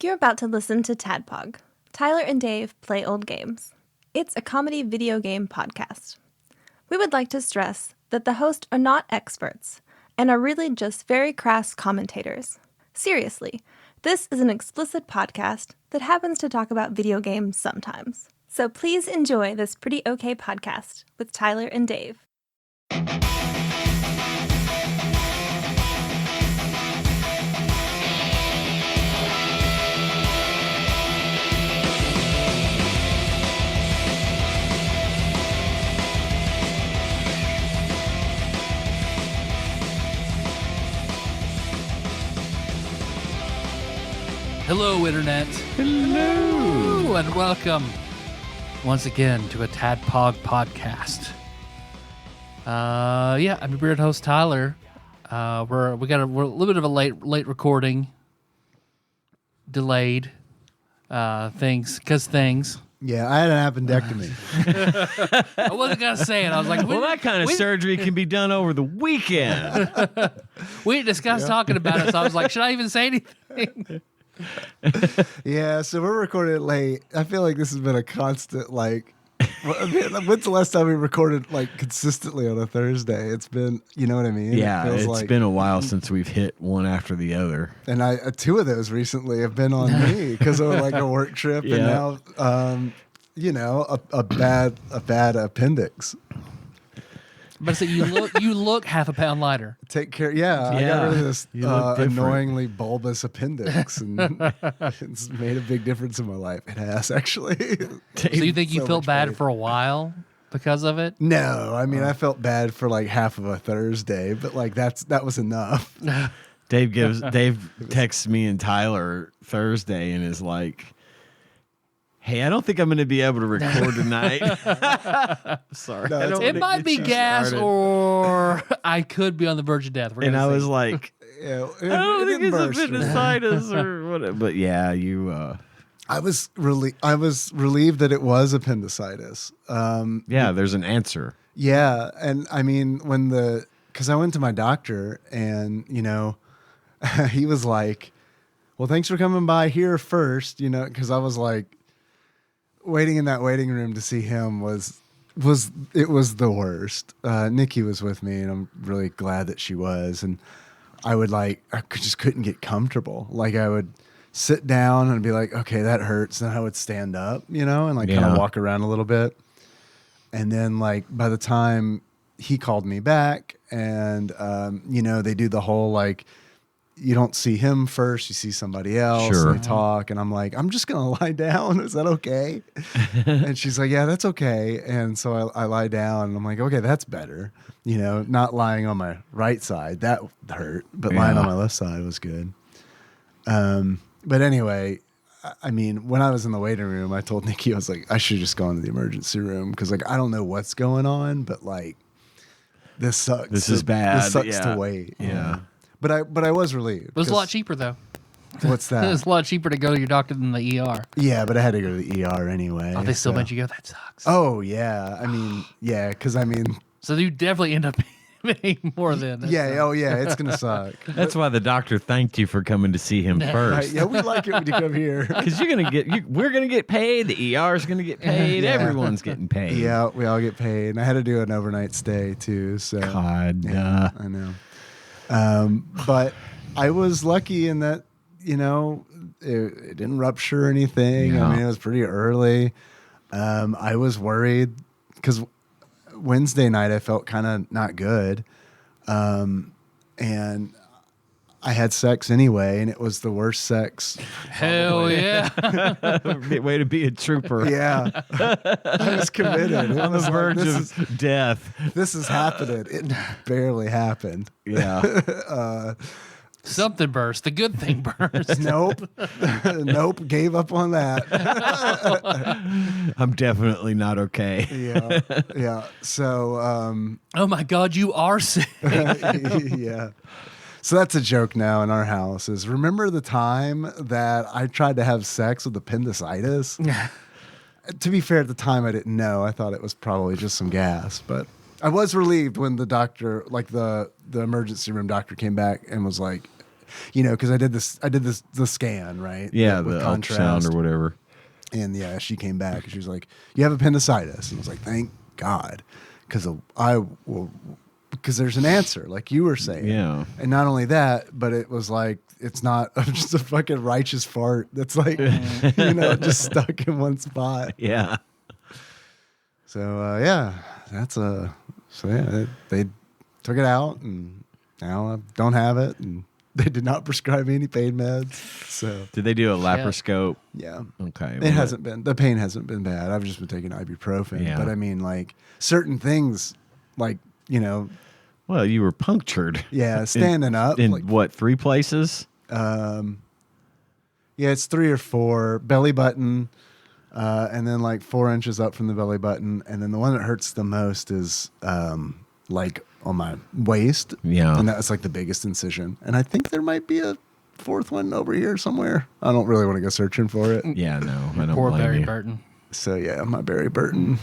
You're about to listen to TADPOG. Tyler and Dave play old games. It's a comedy video game podcast. We would like to stress that the hosts are not experts and are really just very crass commentators. Seriously, this is an explicit podcast that happens to talk about video games sometimes. So please enjoy this pretty okay podcast with Tyler and Dave. Hello, Internet. Hello. And welcome once again to a TADPOG podcast. I'm your weird host, Tyler. We're a little bit of a late recording. Delayed. Things. Yeah, I had an appendectomy. I wasn't going to say it. I was like, well, that kind of surgery can be done over the weekend. We didn't discuss talking about it, so I was like, should I even say anything? Yeah, so we're recording it late. I feel like this has been a constant, when's the last time we recorded, consistently on a Thursday? It's been, you know what I mean? Yeah, it's been a while since we've hit one after the other. And two of those recently have been on me because of a work trip and now, a bad appendix. But so you look half a pound lighter. Take care. Yeah, I got rid of this annoyingly bulbous appendix, and it's made a big difference in my life. It has, actually. So you think you felt bad for a while because of it? No, I mean I felt bad for half of a Thursday, but that was enough. Dave texts me and Tyler Thursday and is like, hey, I don't think I'm going to be able to record tonight. Sorry. No, it might be gas or I could be on the verge of death. And I was like, yeah, I don't think it's appendicitis or whatever. But yeah, you... I was relieved that it was appendicitis. Yeah, there's an answer. Yeah, and I mean, because I went to my doctor and, he was like, well, thanks for coming by here first, because I was like, waiting in that waiting room to see him was the worst. Nikki was with me, and I'm really glad that she was. And I just couldn't get comfortable. I would sit down and be like, okay, that hurts. And I would stand up, and kind of walk around a little bit. And then by the time he called me back, and they do the whole you don't see him first, you see somebody else, sure. And they talk, and I'm like, I'm just going to lie down. Is that okay? And she's like, yeah, that's okay. And so I lie down, and I'm like, okay, that's better. Not lying on my right side, that hurt, but lying on my left side was good. But anyway, I mean, when I was in the waiting room, I told Nikki, I was like, I should just go into the emergency room because I don't know what's going on, but this sucks. This is bad. This sucks to wait. Yeah. But I was relieved. It was a lot cheaper, though. What's that? It was a lot cheaper to go to your doctor than the ER. Yeah, but I had to go to the ER anyway. Oh, they still made you go? That sucks. Oh, yeah. I mean, yeah, because So you definitely end up paying more than... Yeah, it's going to suck. That's why the doctor thanked you for coming to see him first. Yeah, we like it when you come here. Because we're going to get paid, the ER's going to get paid, everyone's getting paid. Yeah, we all get paid. And I had to do an overnight stay, too. So God. Yeah, I know. But I was lucky in that, it didn't rupture or anything. Yeah. I mean, it was pretty early. I was worried because Wednesday night I felt kind of not good. And I had sex anyway, and it was the worst sex. Hell yeah. Way to be a trooper. Yeah. I was committed. On the verge of death. This is happening. It barely happened. Yeah. Something burst. The good thing burst. Nope. Nope. Gave up on that. I'm definitely not okay. Yeah. Yeah. So, Oh my God, you are sick. yeah. So that's a joke now in our house is remember the time that I tried to have sex with appendicitis? To be fair, at the time I didn't know. I thought it was probably just some gas, but I was relieved when the doctor, like the emergency room doctor came back and was like, because I did the scan, right? Yeah, with the ultrasound or whatever. And yeah, she came back and she was like, "You have appendicitis," and I was like, "Thank God," because there's an answer, like you were saying. Yeah. And not only that, but it was like it's not just a fucking righteous fart that's like just stuck in one spot. Yeah. So they took it out, and now I don't have it, and they did not prescribe me any pain meds. So Did they do a laparoscope? yeah, Okay. the pain hasn't been bad. I've just been taking ibuprofen. Yeah. But I mean, like certain things, like Well, you were punctured. yeah, standing up In like, what, 3 places? yeah, it's 3 or 4 belly button. And then like 4 inches up from the belly button. And then the one that hurts the most is like on my waist. Yeah. And that's like the biggest incision. And I think there might be a 4th one over here somewhere. I don't really want to go searching for it. Yeah, no, I don't Poor blame Barry you. Burton. So yeah, my Barry Burton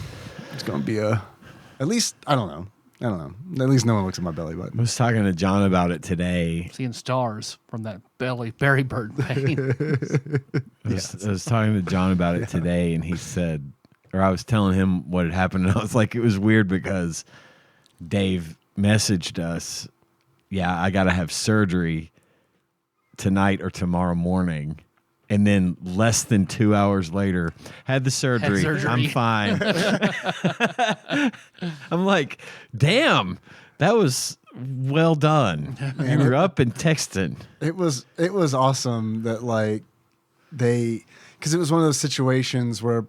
is going to be at least, I don't know. At least no one looks at my belly I button. was talking to John about it today. Seeing stars from that Barry Burton pain. I was talking to John about it today, and he said, or I was telling him what had happened, and I was like, it was weird because Dave messaged us, yeah, I got to have surgery tonight or tomorrow morning. And then less than 2 hours later, had the surgery. I'm fine. I'm like, damn, that was well done. You were up and texting. It was awesome that like because it was one of those situations where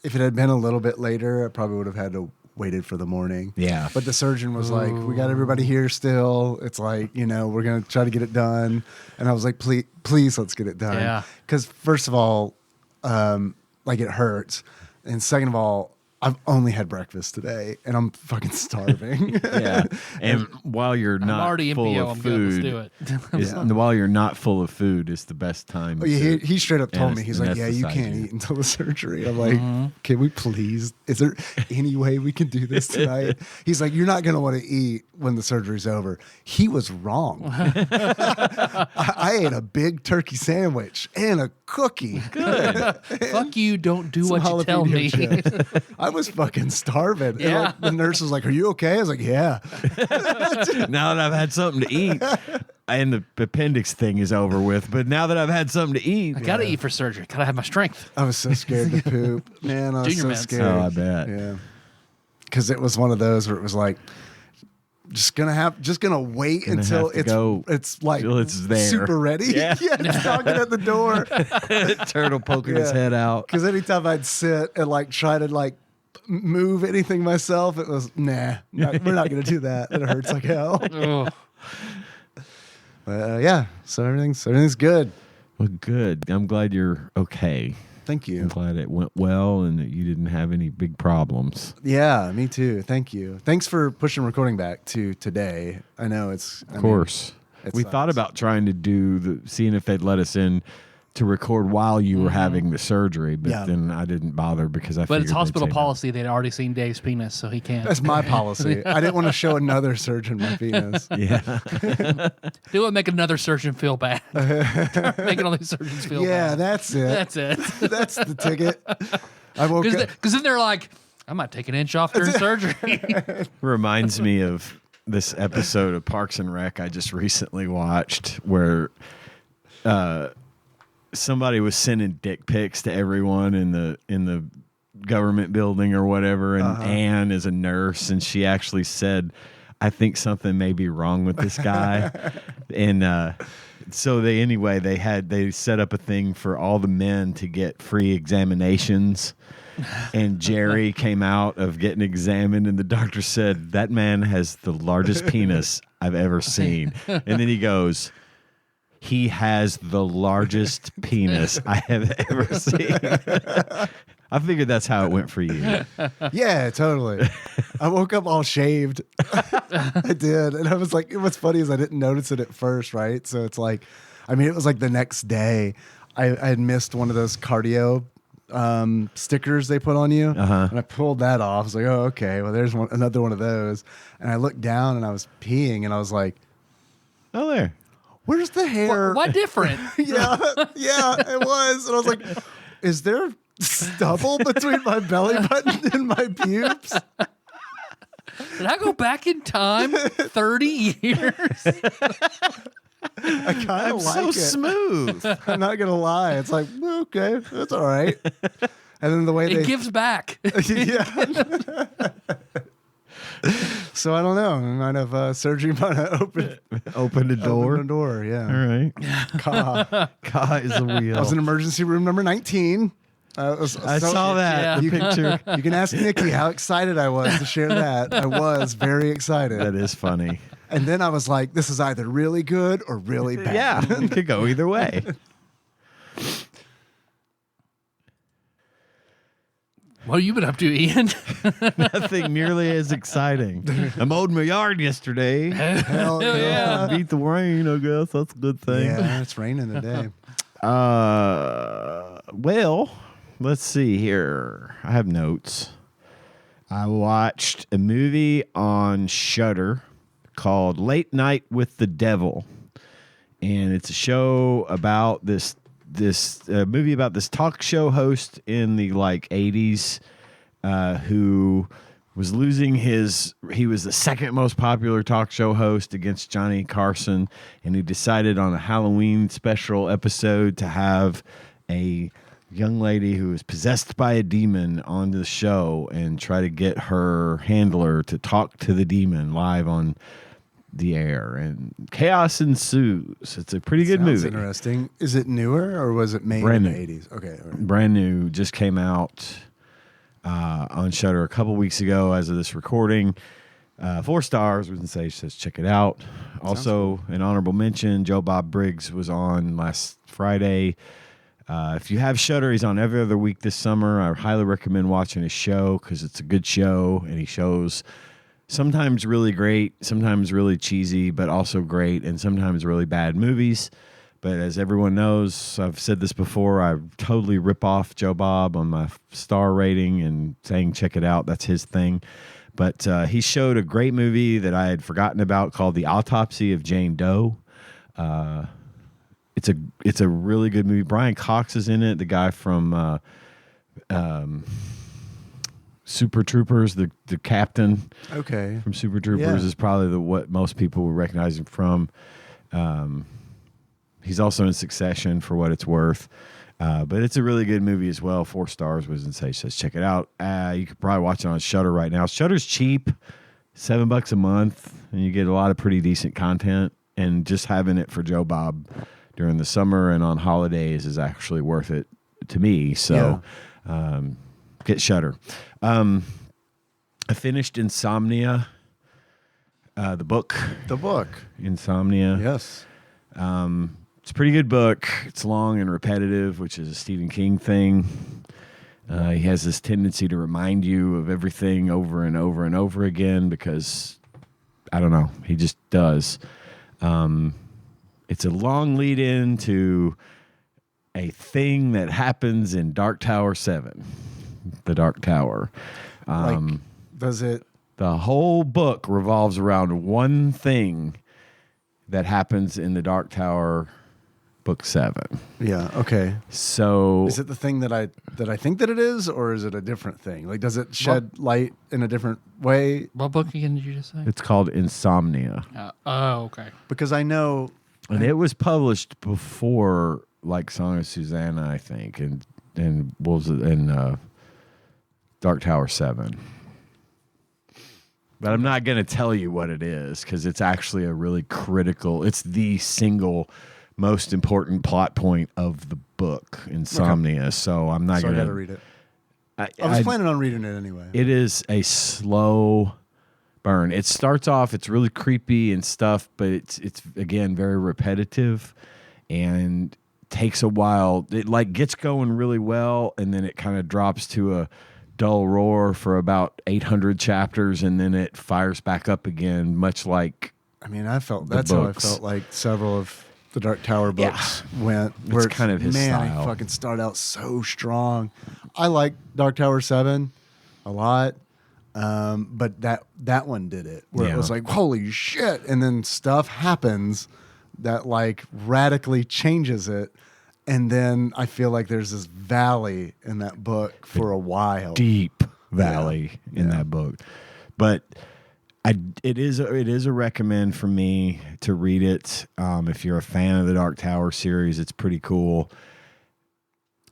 if it had been a little bit later, I probably would have had to waited for the morning. Yeah. But the surgeon was like, we got everybody here still. It's like, we're going to try to get it done. And I was like, please let's get it done. Yeah. Because first of all, like it hurts. And second of all, I've only had breakfast today and I'm fucking starving. Yeah. And while you're I'm not already full MPO, of I'm good. food, Let's do it. while you're not full of food is the best time. Oh, yeah, he straight up told and me, he's like, yeah, you anesthetize can't you. eat until the surgery. I'm like, can we please? Is there any way we can do this tonight? He's like, you're not going to want to eat when the surgery's over. He was wrong. I ate a big turkey sandwich and a cookie. Good. Fuck you, don't do Some what you tell me. jalapeno chips. I was fucking starving. And Yeah. like, the nurse was like, are you okay? I was like, yeah. Now that I've had something to eat, and the appendix thing is over with, but now that I've had something to eat, I gotta eat for surgery. Gotta have my strength. I was so scared to poop. Man, I was Junior so meds. scared. Oh, I bet. Yeah. Because it was one of those where it was like, just gonna wait Gonna until have to go it's like till it's there. super ready. Yeah. It's knocking at the door. turtle poking his Yeah. head out. Because anytime I'd sit and like try to like move anything myself, it was we're not gonna do that. It hurts like hell. Ugh. But yeah, so everything's good. Well, good. I'm glad you're okay. Thank I'm you. glad it went well and that you didn't have any big problems. Yeah, me too. Thank you. Thanks for pushing recording back to today. I know it's Of course. it We sucks. thought about trying to do seeing if they'd let us in to record while you were having the surgery, but Yeah. then I didn't bother because I But figured it's they'd hospital say no. policy. They'd already seen Dave's penis, so he can't. That's my policy. I didn't want to show another surgeon my penis. Yeah. Do it, make another surgeon feel bad. Making all these surgeons feel Yeah, bad. that's it. That's it. That's the ticket. I woke up. Because then they're like, I might take an inch off during surgery. Reminds me of this episode of Parks and Rec I just recently watched where somebody was sending dick pics to everyone in the government building or whatever, and Anne is a nurse, and she actually said, I think something may be wrong with this guy. And so they set up a thing for all the men to get free examinations. And Jerry came out of getting examined, and the doctor said, that man has the largest penis I've ever seen. And then he goes, he has the largest penis I have ever seen. I figured that's how it went for you. Yeah, totally. I woke up all shaved. I did. And I was like, what's funny is I didn't notice it at first, right? So it's like, I mean, it was like the next day I had missed one of those cardio stickers they put on you. And I pulled that off. I was like, oh, okay. Well, there's another one of those. And I looked down and I was peeing and I was like, Oh, there. Where's the hair? What different? Yeah, it was. And I was like, is there stubble between my belly button and my pubes? Did I go back in time 30 years? I kind of like so it. smooth. I'm not gonna lie. It's like, okay, that's all right. And then the way It gives back. yeah. So I don't know. I might have surgery might have Open the door. opened the door. Yeah. All right. Ka is a wheel. I was in emergency room number 19. I saw that. Yeah. The picture. You can ask Nikki how excited I was to share that. I was very excited. That is funny. And then I was like, this is either really good or really bad. Yeah, it could go either way. What have you been up to, Ian? Nothing nearly as exciting. I mowed my yard yesterday. Hell Hell yeah. Beat the rain, I guess. That's a good thing. Yeah, it's raining today. Well, let's see here. I have notes. I watched a movie on Shudder called Late Night with the Devil. And it's a show about this movie about this talk show host in the 80s who was losing he was the second most popular talk show host against Johnny Carson, and he decided on a Halloween special episode to have a young lady who was possessed by a demon on the show and try to get her handler to talk to the demon live on the air, and chaos ensues. It's a pretty good Sounds movie. interesting. Is it newer or was it made Brand in the new. 80s? Okay. All right. Brand new, just came out on Shudder a couple weeks ago as of this recording. 4 stars. Within Sage says check it out. Also, an honorable mention, Joe Bob Briggs was on last Friday. If you have Shudder, he's on every other week this summer. I highly recommend watching his show because it's a good show, and he shows sometimes really great, sometimes really cheesy, but also great, and sometimes really bad movies. But as everyone knows, I've said this before, I totally rip off Joe Bob on my star rating and saying check it out. That's his thing. But he showed a great movie that I had forgotten about called The Autopsy of Jane Doe. It's a really good movie. Brian Cox is in it, the guy from Super Troopers, the captain. Okay. From Super Troopers is probably what most people would recognize him from. He's also in Succession for what it's worth. But it's a really good movie as well. 4 stars was in Sage says check it out. You could probably watch it on Shudder right now. Shudder's cheap, $7 a month, and you get a lot of pretty decent content. And just having it for Joe Bob during the summer and on holidays is actually worth it to me. So get Shudder. I finished Insomnia, the book. The book. Insomnia. Yes. It's a pretty good book. It's long and repetitive, which is a Stephen King thing. He has this tendency to remind you of everything over and over and over again because, I don't know, he just does. It's a long lead in to a thing that happens in Dark Tower 7. The Dark Tower. Does it? The whole book revolves around one thing that happens in the Dark Tower, book 7. Yeah. Okay. So Is it the thing that I think that it is, or is it a different thing? Like, does it shed light in a different way? What book again did you just say? it's called Insomnia. Okay. Because I know. And it was published before Song of Susanna, I think, and Wolves and Dark Tower 7. But I'm not going to tell you what it is because it's actually a really critical, it's the single most important plot point of the book, Insomnia. Okay. So I'm not So I going got to read it. I was planning on reading it anyway. It is a slow burn. It starts off, it's really creepy and stuff, but it's again very repetitive and takes a while. It gets going really well, and then it kind of drops to a dull roar for about 800 chapters, and then it fires back up again, much like I mean, that's how I felt like several of the Dark Tower books went. It's kind of his style. Man, he fucking started out so strong. I like Dark Tower 7 a lot, but that one did it, where it was like, holy shit, and then stuff happens that like radically changes it. And then I feel like there's this valley in that book for a while. Deep valley in that book. But it is a recommend for me to read it. If you're a fan of the Dark Tower series, it's pretty cool.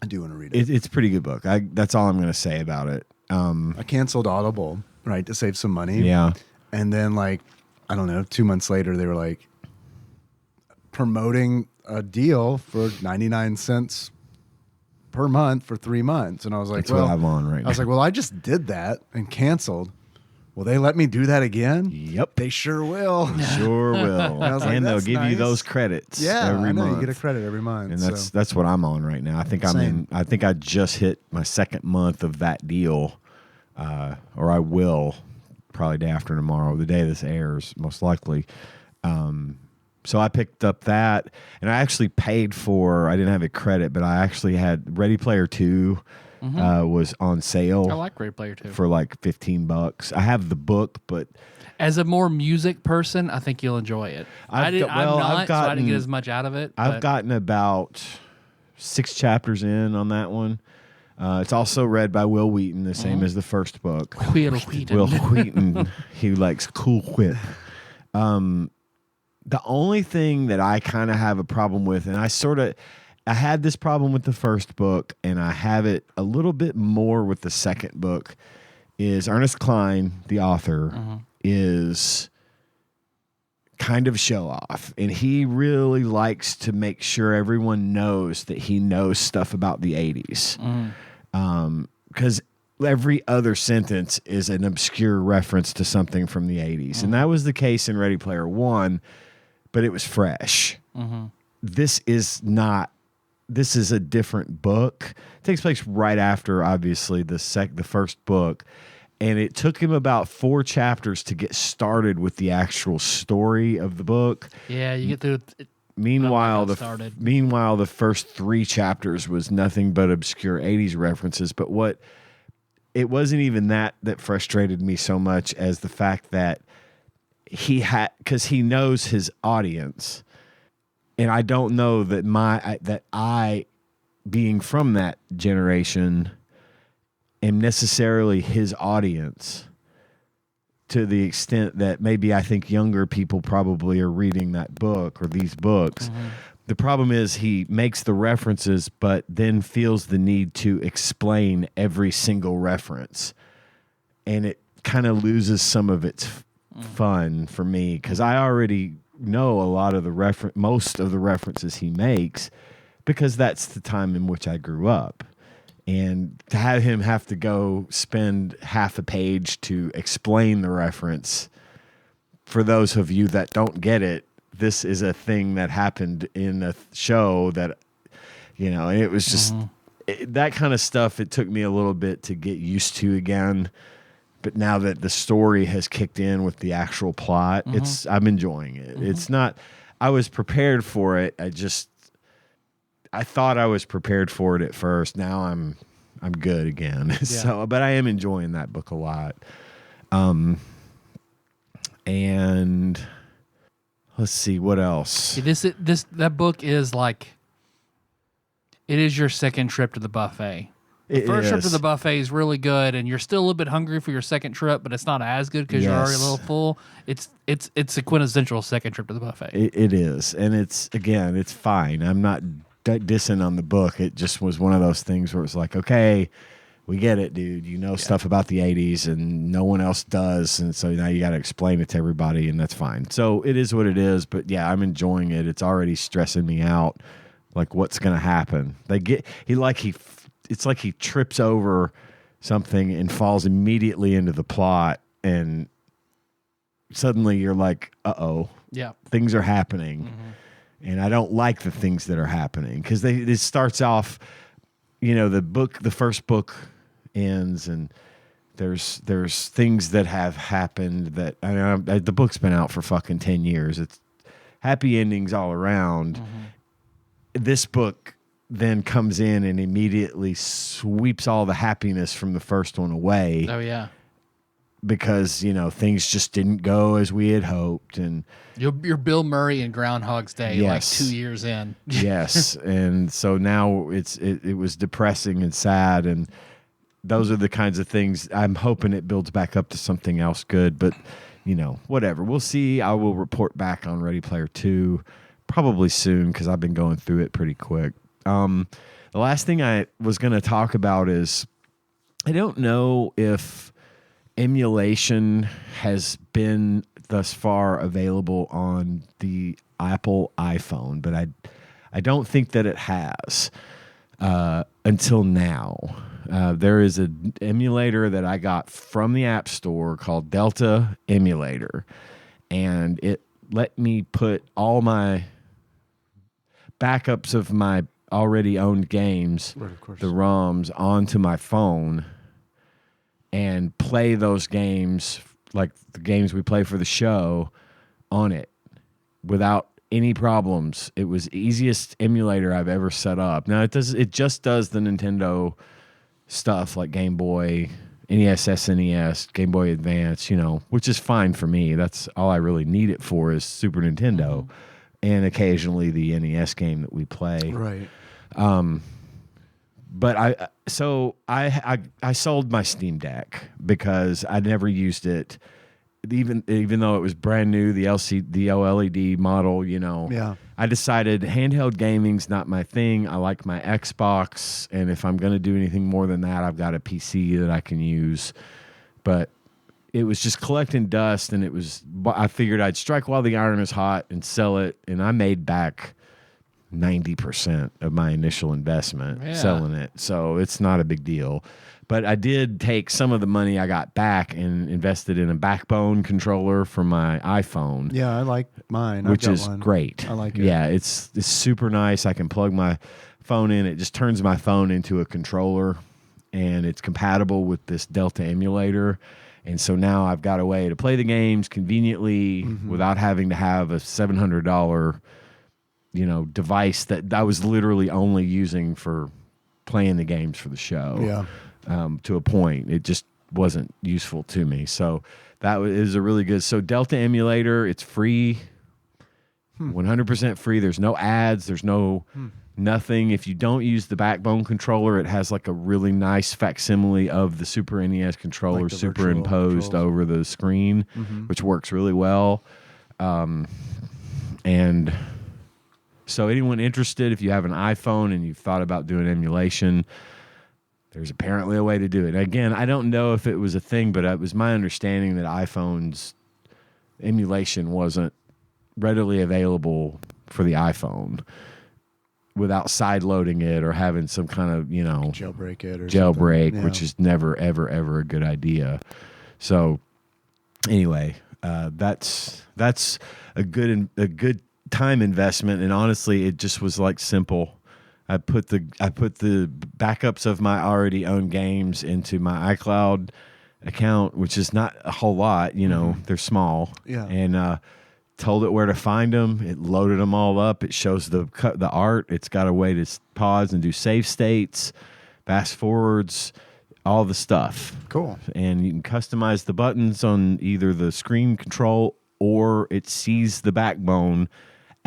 I do want to read it. It's a pretty good book. That's all I'm going to say about it. I canceled Audible, right, to save some money. Yeah. And then, like, I don't know, 2 months later, they were like promoting a deal for 99 cents per month for 3 months. And I was like, That's what I'm on right now. I was like, well, I just did that and canceled. Will they let me do that again? Yep. They sure will. Sure will. I was like, and they'll that's give you nice. those credits every I know. month. You get a credit every month. And so. that's what I'm on right now. I think I think I just hit my second month of that deal. Or I will probably day after tomorrow, the day this airs, most likely. So I picked up that, and I actually paid for, I didn't have a credit, but I actually had Ready Player 2 was on sale. I like Ready Player 2. For like $15. I have the book, but As a more music person, I think you'll enjoy it. so I didn't get as much out of it. I've gotten about 6 chapters in on that one. It's also read by Will Wheaton, the same as the first book. Will Wheaton. Will Wheaton, he likes Cool Whip. The only thing that I kind of have a problem with, and I had this problem with the first book, and I have it a little bit more with the second book, is Ernest Cline, the author, is kind of show off, and he really likes to make sure everyone knows that he knows stuff about the 80s. Because every other sentence is an obscure reference to something from the 80s. And that was the case in Ready Player One, but it was fresh. This is not. This is a different book. It takes place right after, obviously, the first book. And it took him about 4 chapters to get started with the actual story of the book. Yeah, you get through it. Meanwhile, the first 3 chapters was nothing but obscure 80s references. But it wasn't even that frustrated me so much as the fact that because he knows his audience. And I don't know that I, being from that generation, am necessarily his audience to the extent that maybe I think younger people probably are reading that book or these books. The problem is he makes the references, but then feels the need to explain every single reference. And it kind of loses some of its fun for me, because I already know a lot of most of the references he makes, because that's the time in which I grew up. And to have him have to go spend half a page to explain the reference, for those of you that don't get it, this is a thing that happened in a show that, and it was just that kind of stuff. It took me a little bit to get used to again. But now that the story has kicked in with the actual plot, I'm enjoying it. It's not, I was prepared for it. I thought I was prepared for it at first. Now I'm good again. Yeah. So, but I am enjoying that book a lot. And let's see what else. That book is like, it is your second trip to the buffet. The first trip to the buffet is really good, and you're still a little bit hungry for your second trip, but it's not as good because you're already a little full. It's a quintessential second trip to the buffet. It is, and it's fine. I'm not dissing on the book. It just was one of those things where it's like, okay, we get it, dude. You know stuff about the 80s, and no one else does, and so now you got to explain it to everybody, and that's fine. So it is what it is, but yeah, I'm enjoying it. It's already stressing me out, like what's going to happen. It's like he trips over something and falls immediately into the plot, and suddenly you're like, uh-oh. Yeah. Things are happening. And I don't like the things that are happening, because it starts off, the first book ends, and there's things that have happened that the book's been out for fucking 10 years. It's happy endings all around. This book then comes in and immediately sweeps all the happiness from the first one away. Oh, yeah. because, things just didn't go as we had hoped. And you're Bill Murray in Groundhog's Day, yes. like 2 years in. Yes. And so now it was depressing and sad. And those are the kinds of things I'm hoping it builds back up to something else good. But, whatever. We'll see. I will report back on Ready Player 2 probably soon because I've been going through it pretty quick. The last thing I was going to talk about is I don't know if emulation has been thus far available on the Apple iPhone, but I don't think that it has until now. There is an emulator that I got from the App Store called Delta Emulator, and it let me put all my backups of my already owned games, Right, of course. the ROMs, onto my phone and play those games, like the games we play for the show, on it without any problems. It was the easiest emulator I've ever set up. Now it just does the Nintendo stuff like Game Boy, NES, SNES, Game Boy Advance, which is fine for me. That's all I really need it for is Super Nintendo and occasionally the NES game that we play. Right. But I sold my Steam Deck because I never used it, even though it was brand new, the OLED model. Yeah. I decided handheld gaming's not my thing. I like my Xbox, and if I'm going to do anything more than that, I've got a PC that I can use. But it was just collecting dust, and I figured I'd strike while the iron is hot and sell it, and I made back 90% of my initial investment selling it. So it's not a big deal. But I did take some of the money I got back and invested in a backbone controller for my iPhone. Yeah, I like mine. Which I've got is one. great. I like it. Yeah, it's super nice. I can plug my phone in. It just turns my phone into a controller, and it's compatible with this Delta emulator. And so now I've got a way to play the games conveniently without having to have a $700 device that I was literally only using for playing the games for the show. Yeah. To a point, it just wasn't useful to me. So that is a really good. So Delta emulator, it's free, 100% free. There's no ads. There's no nothing. If you don't use the backbone controller, it has like a really nice facsimile of the Super NES controller Like the superimposed virtual over the screen, which works really well. And so anyone interested, if you have an iPhone and you've thought about doing emulation, there's apparently a way to do it. Again, I don't know if it was a thing, but it was my understanding that iPhone's emulation wasn't readily available for the iPhone without side loading it or having some kind of, Jailbreak it or jailbreak, something. Yeah. which is never, ever, ever a good idea. So anyway, that's a good time investment, and honestly, it just was like simple. I put the backups of my already owned games into my iCloud account, which is not a whole lot, they're small. Yeah. And told it where to find them. It loaded them all up. It shows the art. It's got a way to pause and do save states, fast forwards, all the stuff. Cool. And you can customize the buttons on either the screen control or it sees the backbone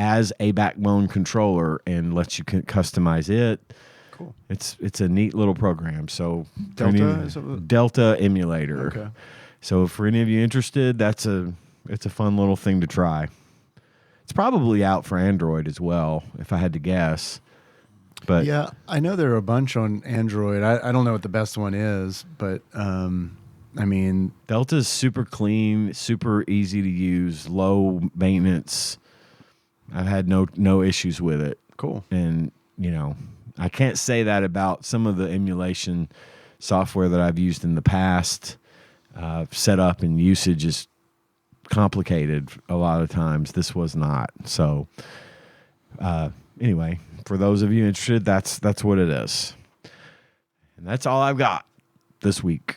as a backbone controller and lets you customize it. Cool. It's a neat little program. So Delta emulator. Okay. So for any of you interested, it's a fun little thing to try. It's probably out for Android as well, if I had to guess. But yeah, I know there are a bunch on Android. I don't know what the best one is, but Delta's super clean, super easy to use, low maintenance. I've had no issues with it. Cool. And, I can't say that about some of the emulation software that I've used in the past. Setup and usage is complicated a lot of times. This was not. So, anyway, for those of you interested, that's what it is. And that's all I've got this week.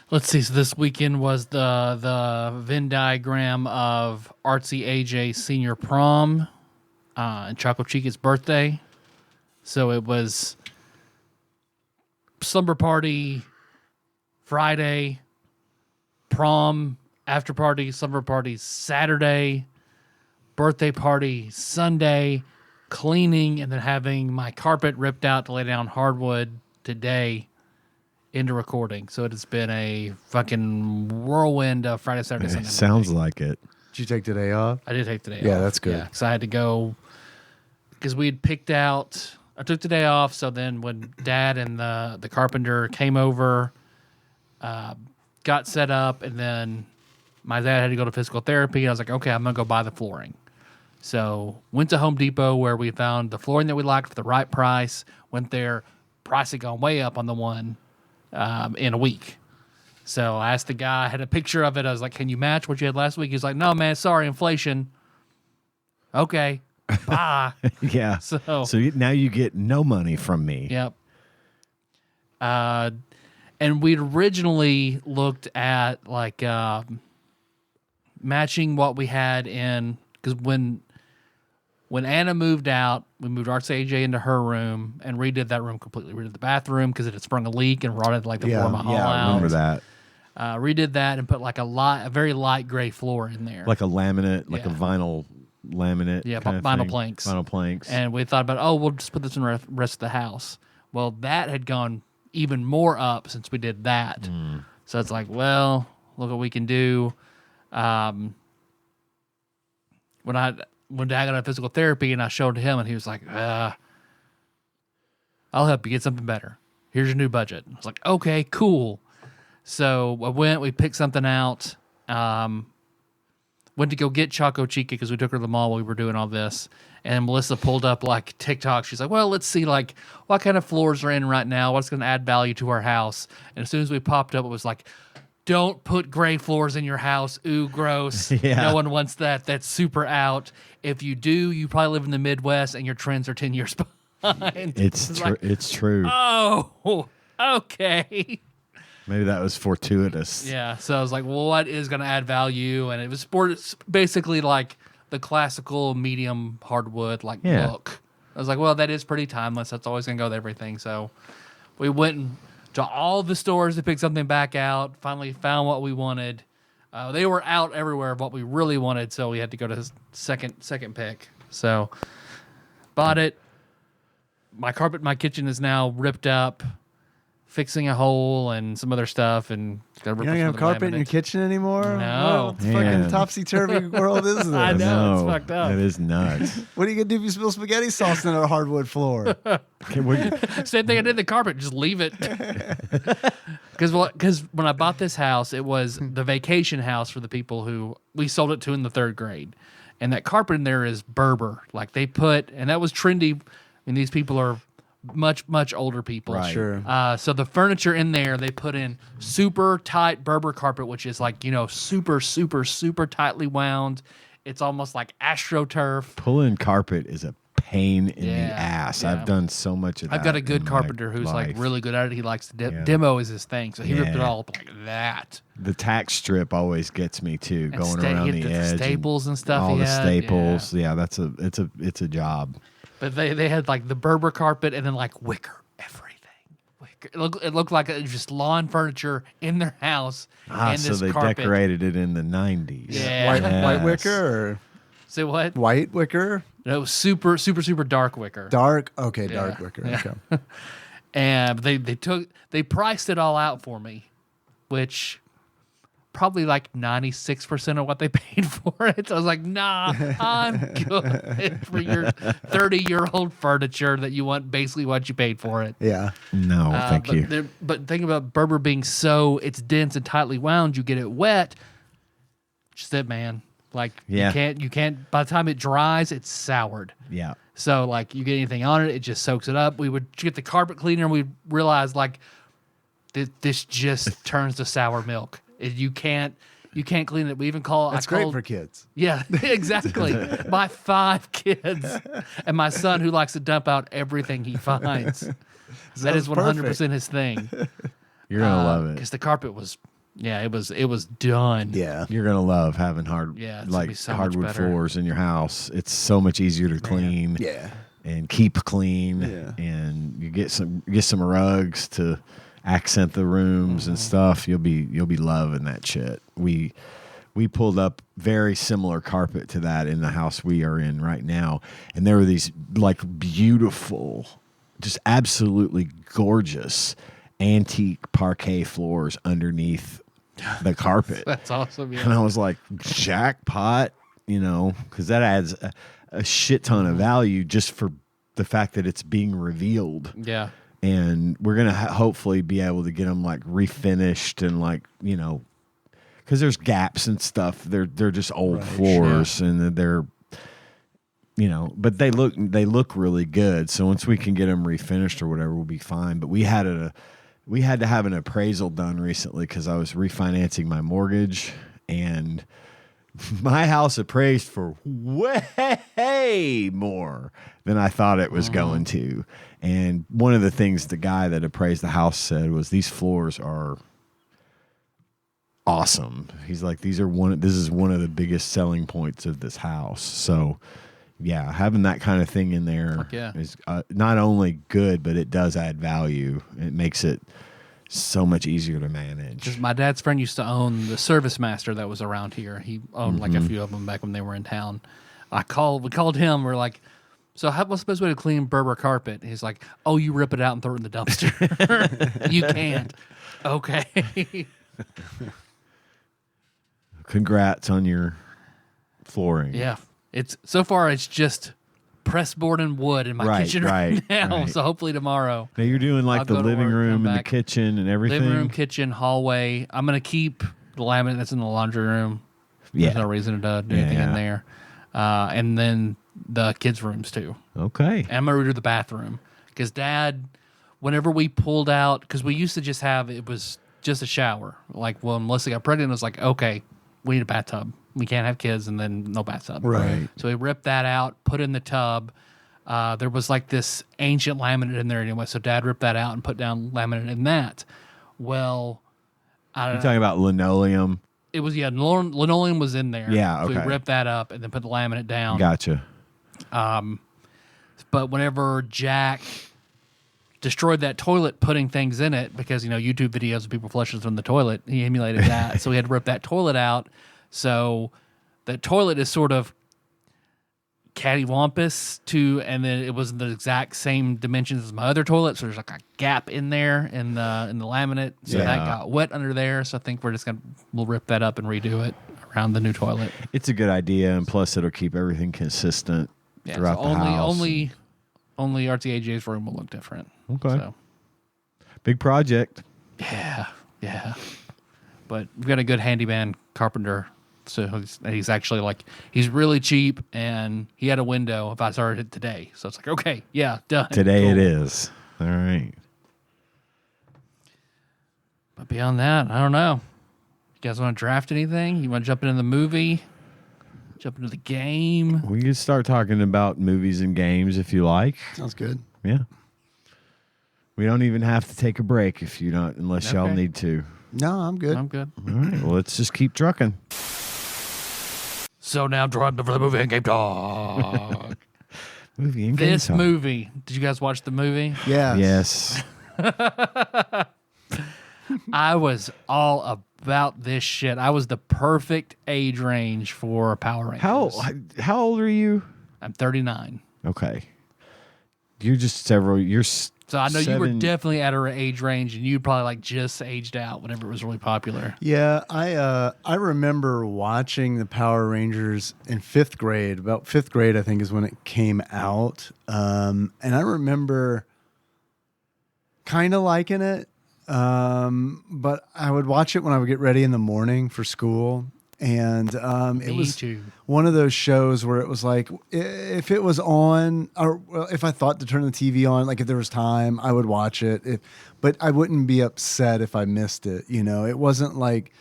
Let's see. So this weekend was the Venn diagram of Artsy AJ's senior prom and Choco Chica's birthday. So it was slumber party, Friday, prom, after party, summer party, Saturday, birthday party, Sunday, cleaning, and then having my carpet ripped out to lay down hardwood today into recording. So it has been a fucking whirlwind of Friday, Saturday, Sunday. Sounds like it. Did you take today off? I did take the day off. Yeah, that's good. because I had to go, because we had picked out, I took the day off, so then when Dad and the carpenter came over, got set up, and then my dad had to go to physical therapy, and I was like, okay, I'm going to go buy the flooring. So went to Home Depot where we found the flooring that we liked for the right price, went there, price had gone way up on the one in a week. So I asked the guy, I had a picture of it. I was like, can you match what you had last week? He's like, no, man, sorry, inflation. Okay, bye. Yeah. So now you get no money from me. Yep. And we'd originally looked at like matching what we had in, because when Anna moved out, we moved AJ into her room and redid that room completely. Redid the bathroom because it had sprung a leak and rotted like the floor of my hall out. I remember that. Redid that and put like a very light gray floor in there. Like a laminate, like a vinyl laminate. Yeah, kind of vinyl thing. planks. Vinyl planks. And we thought about, we'll just put this in the rest of the house. Well, that had gone even more up since we did that. So it's like, well, look what we can do. When Dad got out of physical therapy and I showed him, and he was like, I'll help you get something better. Here's your new budget. I was like, okay, cool. So we picked something out. Went to go get Choco Chica because we took her to the mall while we were doing all this. And Melissa pulled up like TikTok. She's like, well, let's see like what kind of floors are in right now. What's going to add value to our house? And as soon as we popped up, it was like, don't put gray floors in your house. Ooh, gross. Yeah. No one wants that. That's super out. If you do, you probably live in the Midwest and your trends are 10 years behind. It's true. Oh, okay. Maybe that was fortuitous. Yeah, so I was like, well, what is going to add value? And it was basically like the classical medium hardwood look. I was like, well, that is pretty timeless. That's always going to go with everything. So we went to all the stores to pick something back out, finally found what we wanted. They were out everywhere of what we really wanted, so we had to go to second pick. So bought it. My carpet in my kitchen is now ripped up. Fixing a hole and some other stuff, and you don't have carpet in your kitchen anymore. No, what fucking topsy-turvy world is this? I know, it's fucked up. It is nuts. What are you gonna do if you spill spaghetti sauce in a hardwood floor? Same thing I did in the carpet. Just leave it. Because when I bought this house, it was the vacation house for the people who we sold it to in the third grade, and that carpet in there is Berber. Like they put, and that was trendy. I mean, these people are much older people. Right. Sure. So the furniture in there, they put in super tight Berber carpet, which is like, super tightly wound. It's almost like AstroTurf. Pulling carpet is a pain in the ass. Yeah. I've done so much of that. I've got a good in carpenter my who's life. like really good at it. He likes to demo is his thing. So he ripped it all up like that. The tack strip always gets me too, And going around the edge. staples and stuff. All he the had. staples. Yeah, it's a job. But they had like the Berber carpet and then like wicker everything. Wicker. It looked like it was just lawn furniture in their house. And So this they carpet. decorated it in the 90s. Yeah. White wicker or Say what? white wicker? No, super dark wicker. Dark. Okay, dark wicker. Okay. And they priced it all out for me, which probably like 96% of what they paid for it. So I was like, nah, I'm good for your 30-year-old furniture that you want basically what you paid for it. Yeah. No, thank you. But think about Berber being it's dense and tightly wound, you get it wet. Just it, man. Like you can't by the time it dries, it's soured. Yeah. So like you get anything on it, it just soaks it up. We would get the carpet cleaner and we realized like this just turns to sour milk. You can't clean it. We even call it. That's great for kids. Yeah, exactly. My 5 kids and my son who likes to dump out everything he finds. That is 100% his thing. You're gonna love it. Because the carpet was, it was done. Yeah. You're gonna love having it's gonna be so much hardwood better. floors in your house. It's so much easier to clean. Yeah. And keep clean. Yeah. And you get some rugs to accent the rooms and stuff. You'll be loving that shit. We pulled up very similar carpet to that in the house we are in right now, and there were these like beautiful, just absolutely gorgeous antique parquet floors underneath the carpet. That's awesome. Yeah. And I was like, jackpot, because that adds a shit ton of value just for the fact that it's being revealed. Yeah. And we're going to hopefully be able to get them like refinished and like, because there's gaps and stuff. They're just old floors and they're, but they look really good. So once we can get them refinished or whatever, we'll be fine. But we had to have an appraisal done recently because I was refinancing my mortgage, and my house appraised for way more than I thought it was going to. And one of the things the guy that appraised the house said was, these floors are awesome. He's like, this is one of the biggest selling points of this house. So yeah, having that kind of thing in there is not only good, but it does add value. It makes it so much easier to manage. Because my dad's friend used to own the Service Master that was around here. He owned like a few of them back when they were in town. We called him. We're like, so what's the best way to clean Berber carpet? He's like, oh, you rip it out and throw it in the dumpster. You can't. Okay. Congrats on your flooring. Yeah. So far it's just pressed board and wood in my kitchen right now. Right. So hopefully tomorrow. Now you're doing like the living room and the kitchen and everything. Living room, kitchen, hallway. I'm gonna keep the laminate that's in the laundry room. Yeah. There's no reason to do anything in there. And then the kids' rooms too. Okay. And I'm gonna redo the bathroom because Dad, whenever we pulled out, because we used to just have it was just a shower. Like when Melissa got pregnant, it was like, okay, we need a bathtub. We can't have kids and then no bathtub. Right. So we ripped that out, put in the tub. There was like this ancient laminate in there anyway. So Dad ripped that out and put down laminate in that. Well, I don't know. You're talking about linoleum? It was, linoleum was in there. Yeah, okay. So we ripped that up and then put the laminate down. Gotcha. But whenever Jack destroyed that toilet putting things in it, because, YouTube videos of people flushing from the toilet, he emulated that. So we had to rip that toilet out. So the toilet is sort of cattywampus and then it was the exact same dimensions as my other toilet. So there's like a gap in there in the laminate. So that got wet under there. So I think we'll rip that up and redo it around the new toilet. It's a good idea, and plus it'll keep everything consistent throughout the house. Only RTAJ's room will look different. Okay. So. Big project. Yeah. But we've got a good handyman carpenter. So he's actually he's really cheap, and he had a window if I started it today. So it's like, okay, yeah, done. Today cool. It is. All right. But beyond that, I don't know. You guys want to draft anything? You want to jump into the movie? Jump into the game? We can start talking about movies and games if you like. Sounds good. Yeah. We don't even have to take a break unless y'all need to. No, I'm good. I'm good. All right. Well, let's just keep trucking. So now time for the movie and game talk. Movie and game this talk. Movie. Did you guys watch the movie? Yeah. Yes. I was all about this shit. I was the perfect age range for Power Rangers. How old are you? I'm 39. Okay. You're so I know you were definitely at her age range, and you probably just aged out whenever it was really popular. Yeah, I remember watching the Power Rangers in fifth grade. About fifth grade, I think, is when it came out, and I remember kind of liking it. But I would watch it when I would get ready in the morning for school. And it was one of those shows where it was like, if it was on, or if I thought to turn the TV on, if there was time, I would watch it. But I wouldn't be upset if I missed it. It wasn't like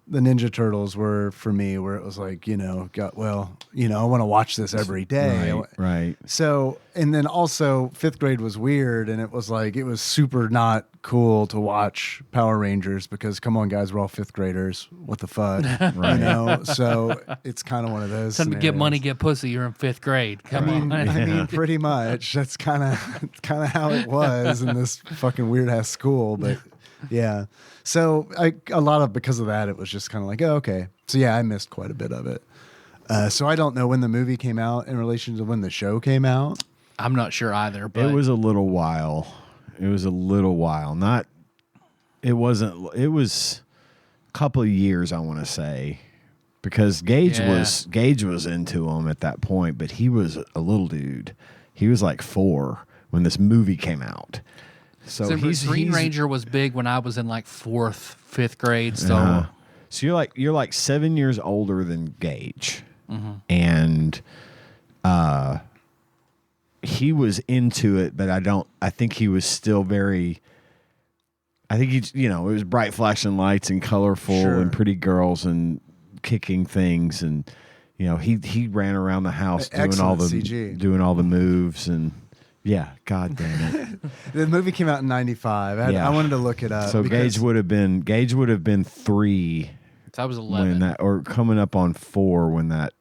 the Ninja Turtles were for me, where it was like, I want to watch this every day. Right. So, and then also 5th grade was weird, and it was like, it was super not cool to watch Power Rangers because, come on, guys, we're all 5th graders. What the fuck? Right. So it's kind of one of those. Time to get money, get pussy. You're in 5th grade. Come on. I mean, pretty much. That's kind of how it was in this fucking weird ass school. But yeah, so because of that, it was just kind of like, oh, okay. So yeah, I missed quite a bit of it. So I don't know when the movie came out in relation to when the show came out. I'm not sure either. But It was a little while. It was a couple of years, I want to say, because Gage was into him at that point, but he was a little dude. He was like 4 when this movie came out. So Green Ranger was big when I was in like 4th, 5th grade. So, so you're like 7 years older than Gage, and he was into it, but I think he was still very. I think it was bright flashing lights and colorful and pretty girls and kicking things, and he ran around the house doing all the moves and. Yeah, god damn it. The movie came out in 95. I wanted to look it up. So Gage would have been 3. So I was 11. Or coming up on 4 when that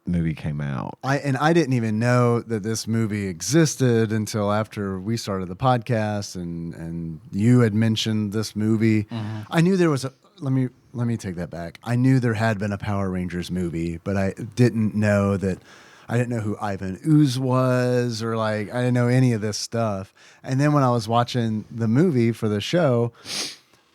movie came out. I didn't even know that this movie existed until after we started the podcast and you had mentioned this movie. I knew there was let me take that back. I knew there had been a Power Rangers movie, but I didn't know who Ivan Ooze was, or I didn't know any of this stuff. And then when I was watching the movie for the show,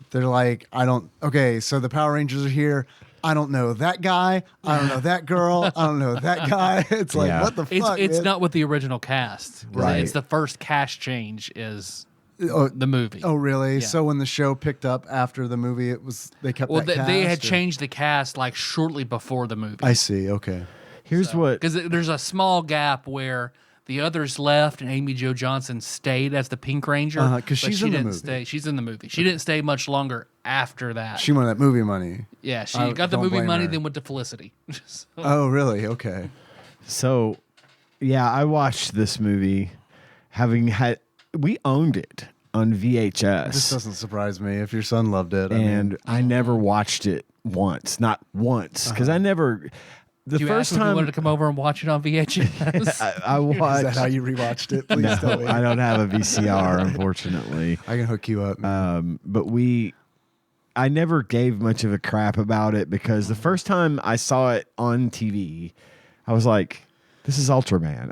they're like, so the Power Rangers are here. I don't know that guy. I don't know that girl. I don't know that guy. It's like, what the fuck? It's not with the original cast. Right. It's the first cast change is the movie. Oh, really? Yeah. So when the show picked up after the movie, they kept that cast? They had changed the cast like shortly before the movie. I see. Okay. Because there's a small gap where the others left and Amy Jo Johnson stayed as the Pink Ranger. Because she's in the movie. She's in the movie. She didn't stay much longer after that. She wanted that movie money. Yeah, she got the movie money, then went to Felicity. Oh, really? Okay. So, yeah, I watched this movie we owned it on VHS. This doesn't surprise me if your son loved it. I never watched it once. Not once. Because I never... The first time you wanted to come over and watch it on VHS, I watched. Is that how you rewatched it? Please tell me. I don't have a VCR, unfortunately. I can hook you up. But I never gave much of a crap about it because the first time I saw it on TV, I was like, "This is Ultraman."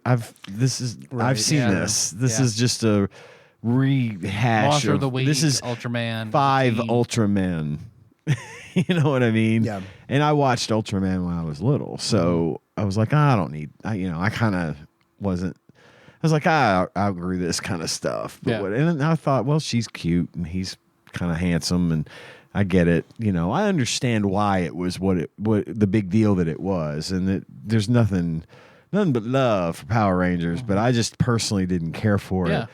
I've seen this. This is just a rehash Monster of the Week. This is Ultraman. 5 Ultramen. You know what I mean? Yeah. And I watched Ultraman when I was little, so I was like, I don't need. I kind of wasn't. I was like, I outgrew this kind of stuff. But and I thought, well, she's cute and he's kind of handsome, and I get it. I understand why it was what the big deal that it was, and that there's nothing but love for Power Rangers. But I just personally didn't care for it.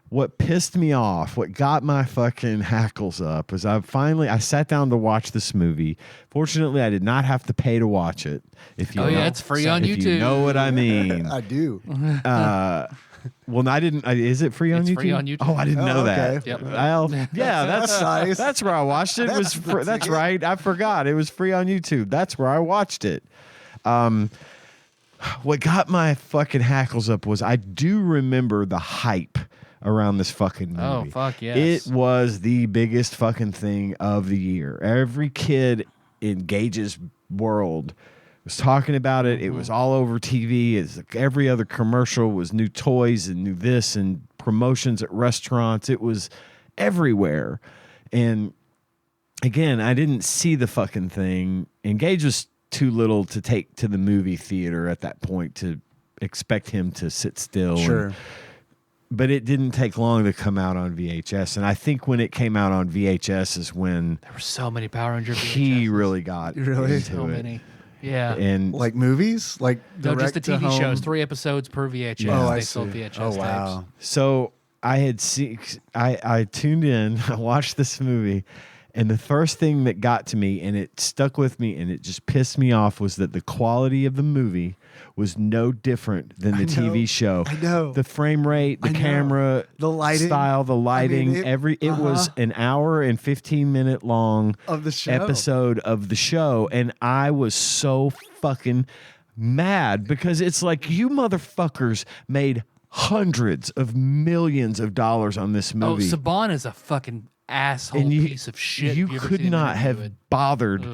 What pissed me off, what got my fucking hackles up, was I sat down to watch this movie. Fortunately, I did not have to pay to watch it. It's free on YouTube. You know what I mean? I do. Well, I didn't. Is it free on YouTube? It's free on YouTube. Oh, I didn't know that. Okay. Yep. Well, yeah, that's nice. That's where I watched it. That's right. I forgot it was free on YouTube. That's where I watched it. What got my fucking hackles up was I do remember the hype around this fucking movie. Oh, fuck yes. It was the biggest fucking thing of the year. Every kid in Gage's world was talking about it. It was all over TV. It's like every other commercial was new toys and new this and promotions at restaurants. It was everywhere. And again, I didn't see the fucking thing. And Gage was too little to take to the movie theater at that point to expect him to sit still. Sure. But it didn't take long to come out on VHS. And I think when it came out on VHS is when there were so many Power Ranger VHS. He really got into so it. many. Yeah. And like movies? Like no, just the TV home? shows, 3 episodes per VHS. Yeah. They sold VHS Oh, wow. tapes. So I tuned in, I watched this movie, And the first thing that got to me, and it stuck with me, and it just pissed me off, was that the quality of the movie was no different than the TV show. I know. The frame rate, the camera, the lighting, style, the lighting, it was an hour and 15-minute long of the show. episode of the show, and I was so fucking mad because it's like, you motherfuckers made hundreds of millions of dollars on this movie. Oh, Saban is a fucking asshole piece of shit. You could not have bothered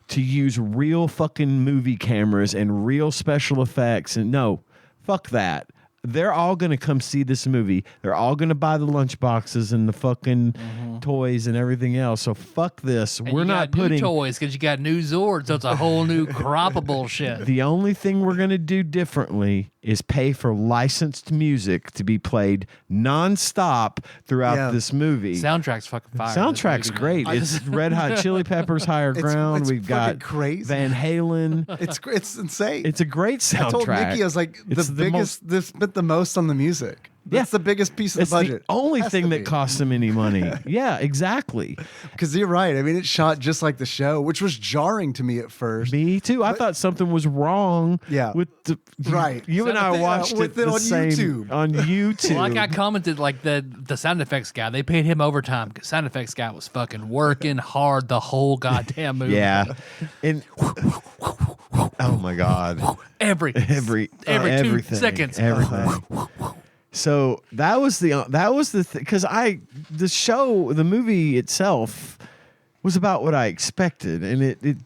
to use real fucking movie cameras and real special effects. And no, fuck that. They're all going to come see this movie. They're all going to buy the lunch boxes and the fucking toys and everything else. So fuck this. And we're not putting new toys because you got new Zords. So it's a whole new crop of bullshit. The only thing we're going to do differently is pay for licensed music to be played nonstop throughout this movie. Soundtrack's fucking fire. Soundtrack's great. It's Red Hot Chili Peppers, Higher Ground. It's We've got crazy. Van Halen. It's insane. It's a great soundtrack. I told Nikki, I was like, this spent the most on the music. That's the biggest piece of the budget. It's the only thing that costs them any money. Yeah, exactly. Because you're right. I mean, it's shot just like the show, which was jarring to me at first. Me too. I thought something was wrong. Yeah. With the You and I watched it on same YouTube. on YouTube. Well, like I commented, like the sound effects guy, they paid him overtime because sound effects guy was fucking working hard the whole goddamn movie. Yeah. And oh my god. Every 2 seconds. Everything. So that was the because the movie itself was about what I expected, and it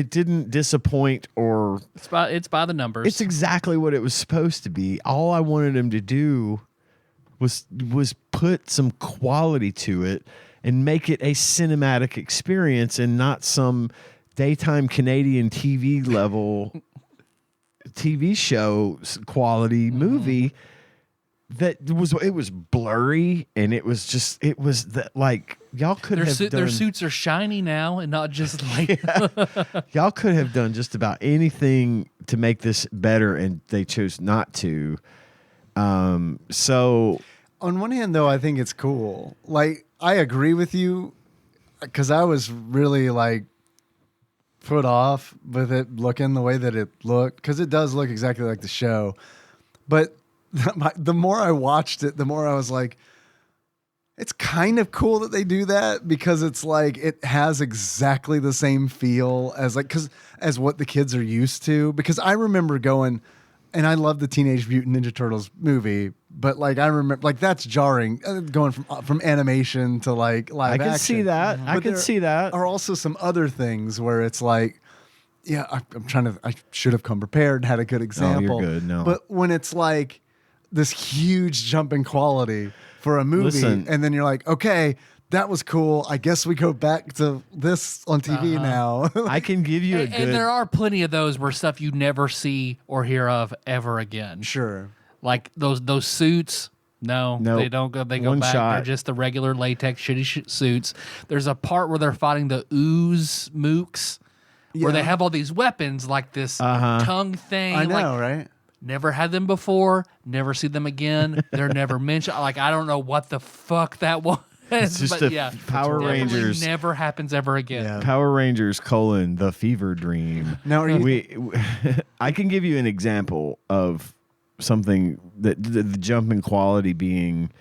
didn't disappoint or it's by the numbers. It's exactly what it was supposed to be. All I wanted him to do was put some quality to it and make it a cinematic experience and not some daytime Canadian TV level TV show quality movie that was blurry, and it was that, like, y'all could have done, their suits are shiny now and not just like y'all could have done just about anything to make this better, and they chose not to. So on one hand, though, I think it's cool. Like, I agree with you because I was really like put off with it looking the way that it looked, because it does look exactly like the show. But the more I watched it, the more I was like, it's kind of cool that they do that, because it's like it has exactly the same feel as what the kids are used to. Because I remember going, and I love the Teenage Mutant Ninja Turtles movie, but like I remember, like, that's jarring going from animation to like live action. I can see that. I can see that. Are also some other things where it's like, yeah, I should have come prepared, had a good example. Oh, you're good. No. But when it's like this huge jump in quality for a movie, and then you're like, okay, that was cool. I guess we go back to this on TV now. I can give you and there are plenty of those where stuff you never see or hear of ever again. Sure. Like those suits. No, they don't go. They go One back. shot. They're just the regular latex shitty suits. There's a part where they're fighting the ooze mooks, where they have all these weapons, like this tongue thing. I know, like, right? Never had them before. Never see them again. They're never mentioned. Like, I don't know what the fuck that was. It's just Power Rangers. Never happens ever again. Yeah. Power Rangers : The Fever Dream. Now, I can give you an example of something that the jump in quality being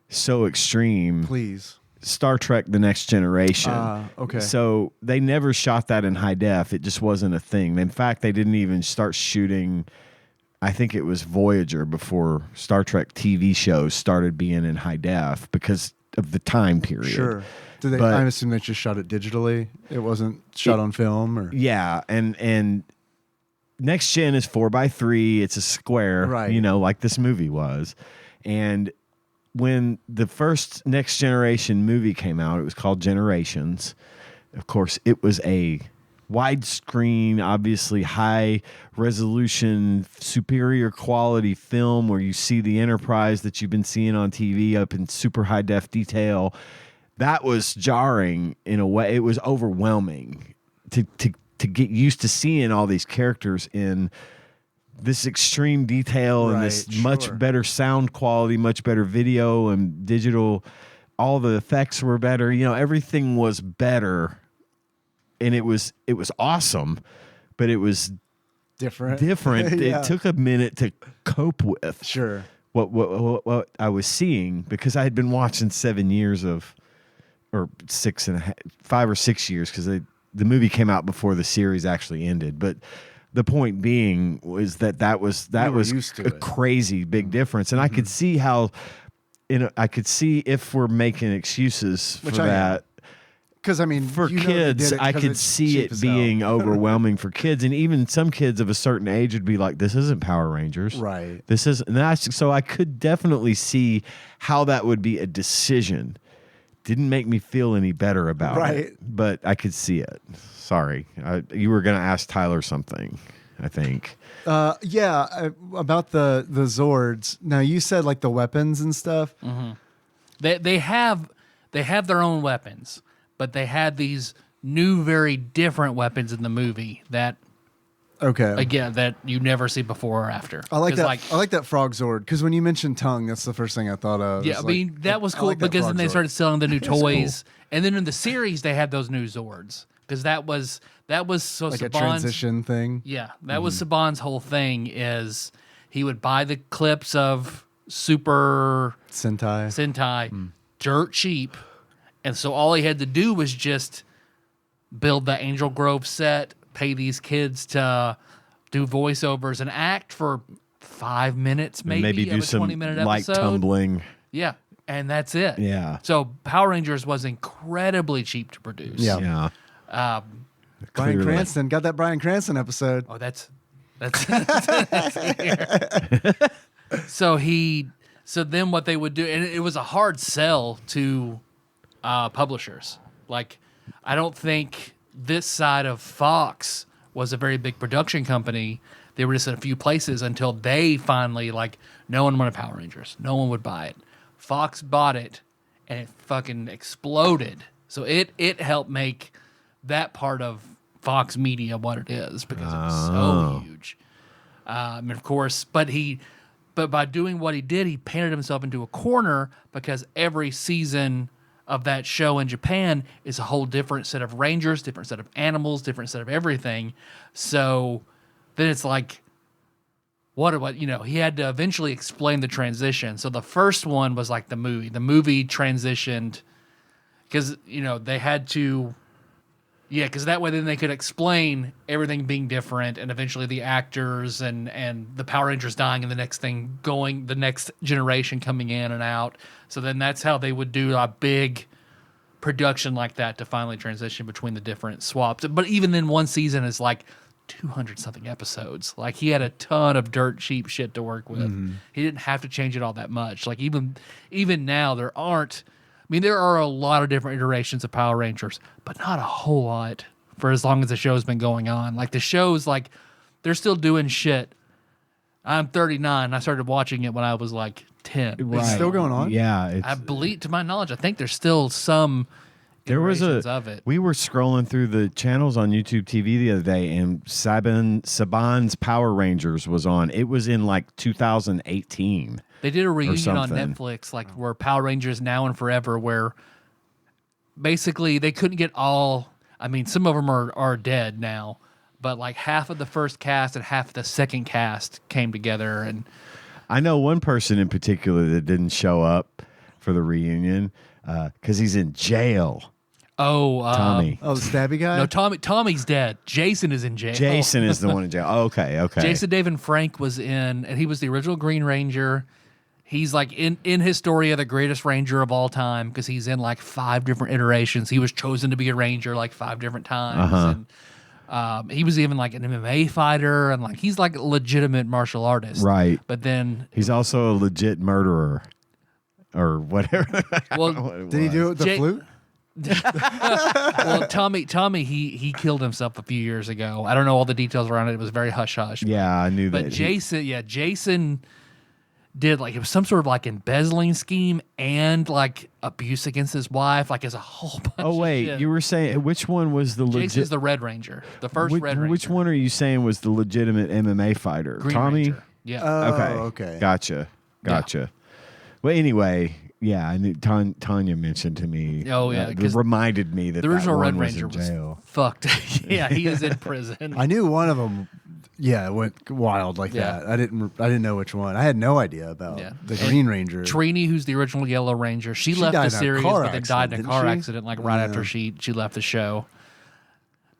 so extreme. Please. Star Trek: The Next Generation. Okay. So they never shot that in high def. It just wasn't a thing. In fact, they didn't even start shooting. I think it was Voyager before Star Trek TV shows started being in high def because of the time period. Sure. I assume they just shot it digitally. It wasn't shot on film, or yeah, and Next Gen is 4:3. It's a square, right? Like this movie was. And when the first Next Generation movie came out, it was called Generations. Of course, it was a widescreen, obviously high resolution, superior quality film where you see the Enterprise that you've been seeing on TV up in super high def detail. That was jarring in a way. It was overwhelming to get used to seeing all these characters in this extreme detail and this much better sound quality, much better video and digital all the effects were better. You know, everything was better, and it was awesome, but it was different. Yeah. It took a minute to cope with. Sure. What I was seeing, because I had been watching 7 years of, or 5 or 6 years, because the movie came out before the series actually ended. But the point being was that was a crazy big difference, and I could see how, I could see if we're making excuses for that. Because I mean, for kids, I could see it being overwhelming for kids, and even some kids of a certain age would be like, "This isn't Power Rangers, right? This is," and so I could definitely see how that would be a decision. Didn't make me feel any better about it, but I could see it. Sorry, you were going to ask Tyler something, I think. About the Zords. Now you said like the weapons and stuff. Mm-hmm. They have their own weapons. But they had these new, very different weapons in the movie that, again, that you never see before or after. I like that. I like that Frog Zord, because when you mentioned tongue, that's the first thing I thought of. Yeah, I mean that was cool because then they started selling the new toys, and then in the series they had those new Zords because that was so like Saban's, a transition thing. Yeah, that was Saban's whole thing. Is he would buy the clips of Super Sentai, dirt cheap. And so all he had to do was just build the Angel Grove set, pay these kids to do voiceovers and act for 5 minutes, maybe do some 20-minute light episode. Tumbling. Yeah, and that's it. Yeah. So Power Rangers was incredibly cheap to produce. Yeah. Bryan Cranston got that Bryan Cranston episode. Oh, that's So then what they would do, and it was a hard sell to publishers. Like, I don't think this side of Fox was a very big production company. They were just in a few places until they finally, like, no one wanted Power Rangers. No one would buy it. Fox bought it, and it fucking exploded. So it helped make that part of Fox Media what it is because it was so huge. And of course, but by doing what he did, he painted himself into a corner because every season of that show in Japan is a whole different set of Rangers, different set of animals, different set of everything. So then it's like, he had to eventually explain the transition. So the first one was like the movie. The movie transitioned because, they had to, because that way then they could explain everything being different and eventually the actors and the Power Rangers dying and the next generation coming in and out. So then that's how they would do a big production like that to finally transition between the different swaps. But even then, one season is like 200-something episodes. Like, he had a ton of dirt cheap shit to work with. Mm-hmm. He didn't have to change it all that much. Like, even now, there are a lot of different iterations of Power Rangers, but not a whole lot for as long as the show's been going on. Like, the show's like, they're still doing shit. I'm 39. I started watching it when I was like 10. Right. It's still going on? Yeah. I believe, to my knowledge, I think there's still some iterations of it. We were scrolling through the channels on YouTube TV the other day, and Saban's Power Rangers was on. It was in like 2018. They did a reunion on Netflix, like where Power Rangers Now and Forever, where basically they couldn't get all. I mean, some of them are dead now, but like half of the first cast and half of the second cast came together. And I know one person in particular that didn't show up for the reunion because he's in jail. Oh, Tommy. The stabby guy? No, Tommy's dead. Jason is in jail. Jason is the one in jail. Oh, okay. Jason David Frank was in, and he was the original Green Ranger. He's like in Historia the greatest Ranger of all time because he's in like 5 different iterations. He was chosen to be a Ranger like 5 different times. And he was even like an MMA fighter, and like he's like a legitimate martial artist. Right. But then he's also a legit murderer or whatever. Well, did he do it with the flute? Well, Tommy, he killed himself a few years ago. I don't know all the details around it. It was very hush hush. Yeah, I knew that. But Jason did like, it was some sort of like embezzling scheme and like abuse against his wife, like as a whole bunch. Oh wait, of shit. You were saying which one was the legit? Jason's the Red Ranger, the first Red Ranger. Which one are you saying was the legitimate MMA fighter? Green Tommy. Ranger. Yeah. Oh, okay. Gotcha. Yeah. Well, anyway, Yeah, I knew Tanya mentioned to me. Oh, yeah, it reminded me that the original that Red one Ranger was in jail. was fucked. Yeah, he is in prison. I knew one of them. Yeah, it went wild like Yeah. that. I didn't know which one. I had no idea about the Green Ranger. Trini, who's the original Yellow Ranger, she left died the in a series, car but then died in a accident, car didn't she? accident, like right after she left the show.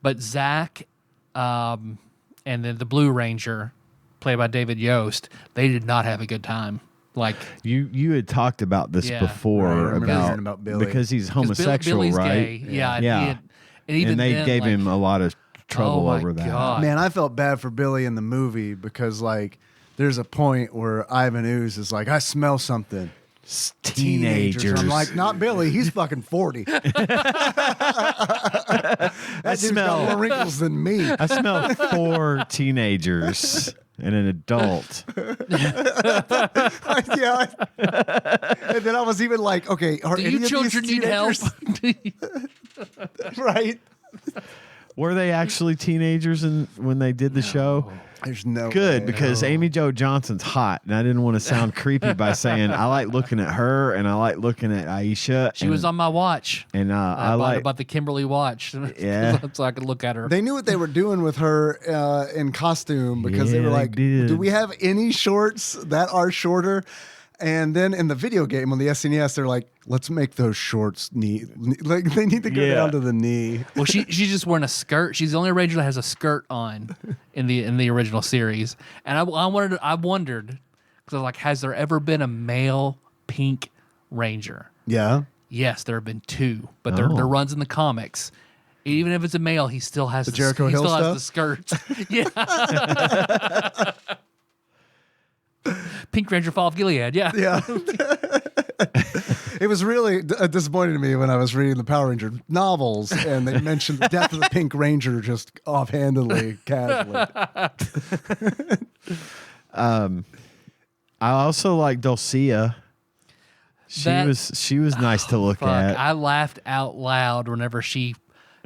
But Zach, and then the Blue Ranger, played by David Yost, they did not have a good time. Like You had talked about this Yeah. before Right, I remember about, hearing about Billy. because he's 'cause homosexual, Billy's right? gay. Yeah, and, Yeah. and even And they then, gave like, him a lot of trouble my over that. God. Man, I felt bad for Billy in the movie because like there's a point where Ivan Ooze is like, I smell something. Teenagers. I'm like, not Billy. He's fucking 40. That dude's smell- got more wrinkles than me. I smell 4 teenagers and an adult. Yeah. And then I was even like, okay, are do any you of children these need help? teenagers- Right. Were they actually teenagers when they did the show? There's no Good, way. because Amy Jo Johnson's hot, and I didn't want to sound creepy by saying I like looking at her and I like looking at Aisha. She was on my watch. and I I bought like about the Kimberly watch. Yeah. So I could look at her. They knew what they were doing with her in costume because they Yeah, were they like, did. do we have any shorts that are shorter? And then in the video game on the SNES, they're like, let's make those shorts like they need to go Yeah. down to the knee. Well, she's just wearing a skirt. She's the only Ranger that has a skirt on in the original series. And I wondered because I was like, has there ever been a male pink Ranger? Yeah. Yes, there have been 2, but they're runs in the comics. Even if it's a male, he still has the Jericho he Hill still has the skirt. Yeah. Pink Ranger Fall of Gilead. Yeah. Yeah. It was really disappointing to me when I was reading the Power Ranger novels and they mentioned the death of the Pink Ranger just offhandedly, casually. I also like Dulcia. She was nice to look Fuck, at. I laughed out loud whenever she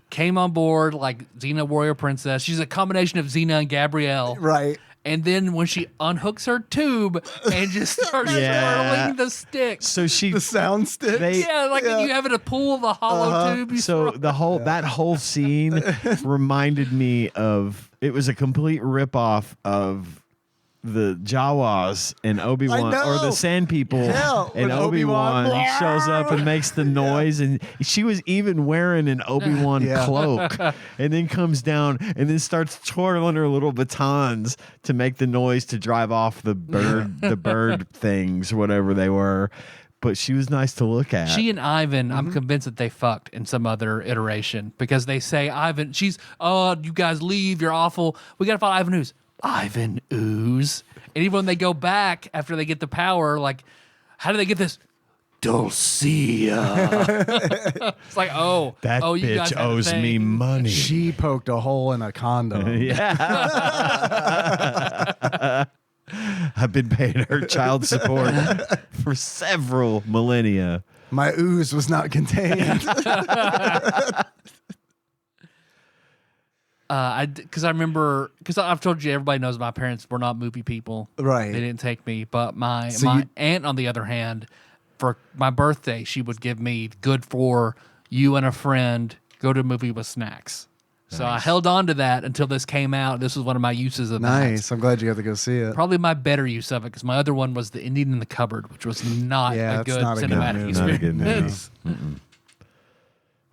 came on board like Xena Warrior Princess. She's a combination of Xena and Gabrielle. Right. And then when she unhooks her tube and just starts twirling the stick. So she The sound stick. Yeah, like you have in a pool, the hollow tube. You So throw- the whole that whole scene reminded me of, it was a complete ripoff of the Jawas and Obi-Wan, I know. or the Sand People, Yeah, and when Obi-Wan Obi-Wan shows up and makes the noise, and she was even wearing an Obi-Wan Yeah. cloak, and then comes down and then starts twirling her little batons to make the noise to drive off the bird things, whatever they were. But she was nice to look at. She and Ivan, I'm convinced that they fucked in some other iteration because they say Ivan, you guys leave, you're awful. We gotta find Ivan Ooze. Ivan Ooze. And even when they go back after they get the power, like, how do they get this? Dulcia. It's like, that you guys bitch had a owes thing. me money. She poked a hole in a condom. Yeah. I've been paying her child support for several millennia. My ooze was not contained. Because I remember, because I've told you, everybody knows my parents were not movie people. Right. They didn't take me. But my So you- aunt, on the other hand, for my birthday, she would give me good for you and a friend, go to a movie with snacks. So I held on to that until this came out. This was one of my uses of that. Nice. I'm glad you got to go see it. Probably my better use of it because my other one was the Indian in the Cupboard, which was not Yeah, a it's good not a good cinematic movie. Not a good movie. experience.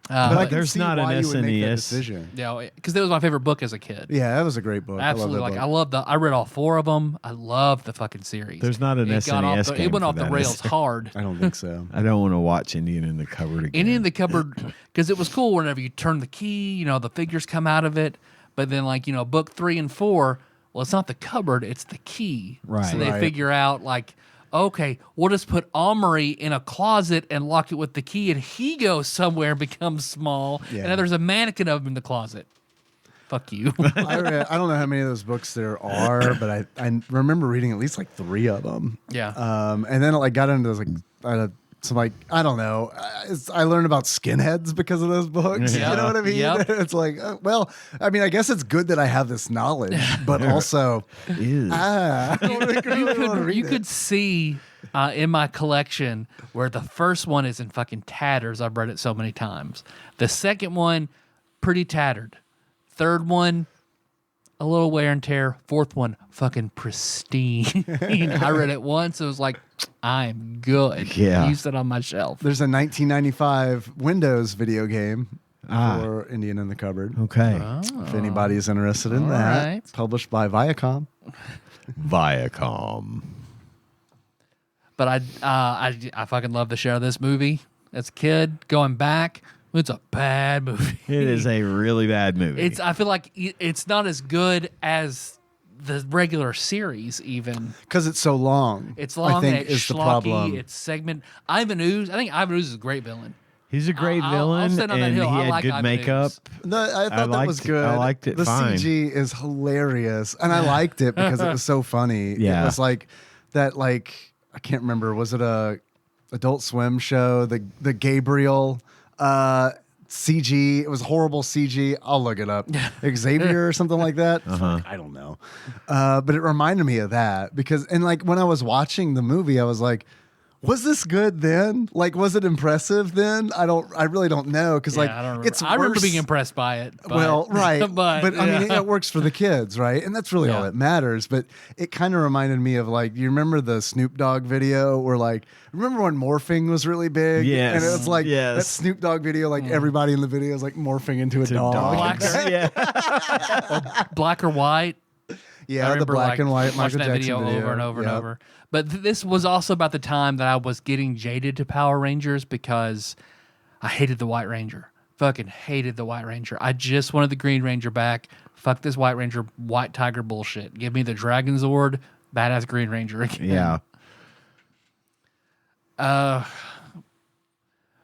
But I But can there's see not an why you would make that SNES. decision. Yeah, because that was my favorite book as a kid. Yeah, that was a great book. Absolutely, I love that book. I read all 4 of them. I love the fucking series. There's not an It got off SNES game It went for off the that, rails is there? hard. I don't think so. I don't want to watch Indian in the Cupboard again. Indian in the Cupboard, because it was cool whenever you turn the key, the figures come out of it. But then, book 3 and 4, well, it's not the cupboard, it's the key. Right. So they Right. figure out, okay, we'll just put Omri in a closet and lock it with the key, and he goes somewhere and becomes small. Yeah. And then there's a mannequin of him in the closet. Fuck you. I don't know how many of those books there are, but I remember reading at least 3 of them. Yeah. And then it got into those I don't know. I learned about skinheads because of those books. Yeah. You know what I mean? Yep. It's I guess it's good that I have this knowledge, but also, Ew. I don't really wanna read you it. could see in my collection where the first one is in fucking tatters. I've read it so many times. The second one, pretty tattered. Third one, a little wear and tear. Fourth one, fucking pristine. I read it once. It was like, I'm good. Yeah. Used it on my shelf. There's a 1995 Windows video game for Indian in the Cupboard. Okay. If anybody is interested in All that, right. published by Viacom. Viacom. But I fucking love the shit out of this movie. As a kid, going back, it's a bad movie. It is a really bad movie. I feel like it's not as good as the regular series, even. Because it's so long. It's long I think and it's is the schlocky. problem. It's segment. Ivan Ooze. I think Ivan Ooze is a great villain. He's a great I'll villain, stand on that and hill. he I had like good Ivan makeup. Ooze. No, I thought that was liked- good. I liked it The fine. CG is hilarious, and I liked it because it was so funny. Yeah. It was like that. Like I can't remember. Was it a Adult Swim show? The Gabriel CG. It was horrible CG. I'll look it up. Xavier or something like that. Fuck, I don't know. But it reminded me of that because, and like when I was watching the movie, I was like, was this good then? Like, was it impressive then? I really don't know because like I don't remember. it's I remember worse- being impressed by it. But, well, right. but I mean, yeah. it works for the kids, right? And that's really all Yeah. that matters. But it kind of reminded me of like, you remember the Snoop Dogg video where like, remember when morphing was really big? Yes. And it was like Yes. that Snoop Dogg video, like everybody in the video is like morphing into a dog. Black- yeah. Black or white. I Yeah, the remember, black like, and white watching Michael that Jackson video over and over and Yep. over. But this was also about the time that I was getting jaded to Power Rangers because I hated the White Ranger. Fucking hated the White Ranger. I just wanted the Green Ranger back. Fuck this White Ranger, White Tiger bullshit. Give me the Dragon Zord, badass Green Ranger again. Yeah.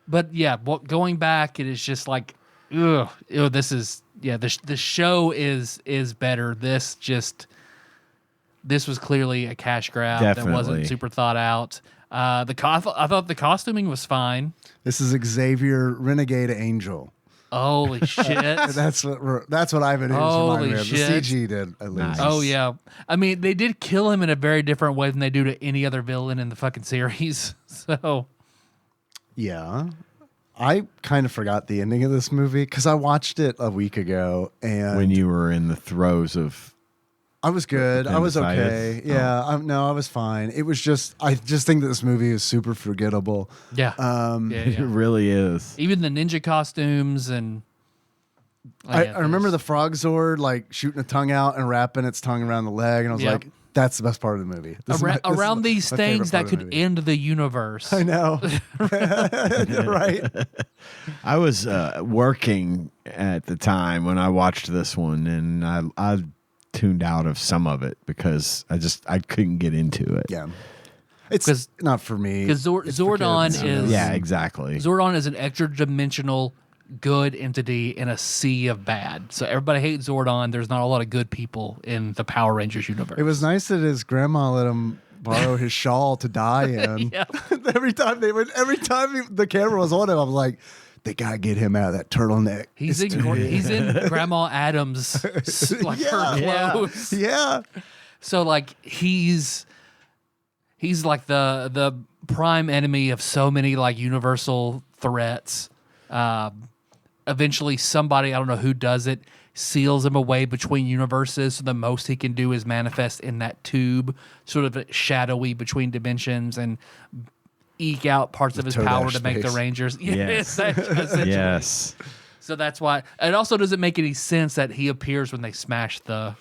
But yeah, going back, it is just like, ugh, this is the show is better. This was clearly a cash grab that Definitely. wasn't super thought out. I thought the costuming was fine. This is Xavier Renegade Angel. Holy shit! That's what I've been Holy reminded me of. shit. The CG did at least. Nice. Oh yeah, I mean they did kill him in a very different way than they do to any other villain in the fucking series. So Yeah. I kind of forgot the ending of this movie because I watched it a week ago and When you were in the throes of I was good. I was okay. appendicitis? Yeah. I was fine. It was just, I just think that this movie is super forgettable. yeah, it really is. even the ninja costumes and I remember the Frog Zord like shooting a tongue out and wrapping its tongue around the leg. And I was Yep. like, that's the best part of the movie. This is my- this is around my these favorite things part that of the could movie. end the universe. I know. Right. I was working at the time when I watched this one, and I tuned out of some of it because I couldn't get into it. Yeah. It's 'Cause- not for me. Because It's for Zordon kids. is Yeah, exactly. Zordon is an extra dimensional good entity in a sea of bad. So everybody hates Zordon. There's not a lot of good people in the Power Rangers universe. It was nice that his grandma let him borrow his shawl to die in. Yeah. every time the camera was on him, I was like, they gotta get him out of that turtleneck. He's It's in too big. he's in Grandma Adams like her Yeah. clothes. Yeah. So like he's like the prime enemy of so many like universal threats. Eventually somebody, I don't know who does it, seals him away between universes. So the most he can do is manifest in that tube, sort of shadowy between dimensions and eke out parts of his power Toadash to make the space. Rangers. Yes. Essentially. Yes. So that's why it also doesn't make any sense that he appears when they smash the.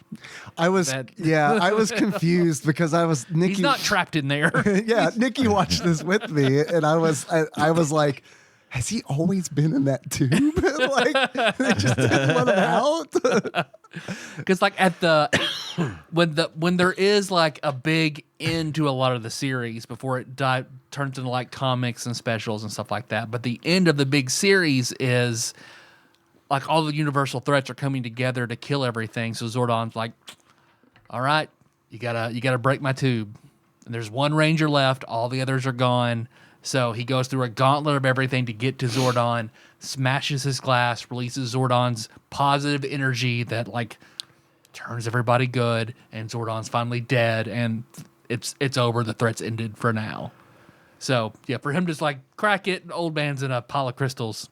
I was I was confused because I was Nikki. He's not trapped in there. Yeah, Nikki watched this with me, and I was like, has he always been in that tube? Like they just didn't let him out. Because like at the when there is like a big end to a lot of the series before it turns into like comics and specials and stuff like that. But the end of the big series is like all the universal threats are coming together to kill everything. So Zordon's like, all right, you gotta break my tube. And there's one Ranger left, all the others are gone. So he goes through a gauntlet of everything to get to Zordon, smashes his glass, releases Zordon's positive energy that like turns everybody good, and Zordon's finally dead, and it's over. The threat's ended for now. So yeah, for him to just like crack it, old man's in a pile of crystals.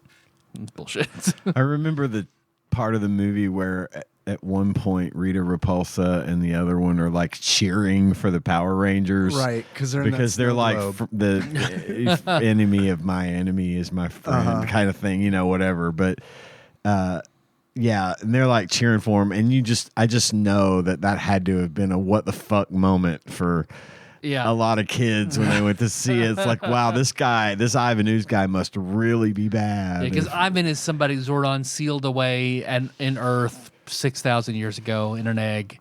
It's bullshit. I remember the part of the movie where at one point Rita Repulsa and the other one are like cheering for the Power Rangers, right? Because they're like the enemy of my enemy is my friend kind of thing, whatever. But yeah, and they're like cheering for him, and I just know that had to have been a what the fuck moment for. Yeah, a lot of kids when they went to see it. It's like, wow, this Ivan Ooze guy must really be bad. Yeah, because Ivan is somebody Zordon sealed away in Earth 6,000 years ago in an egg,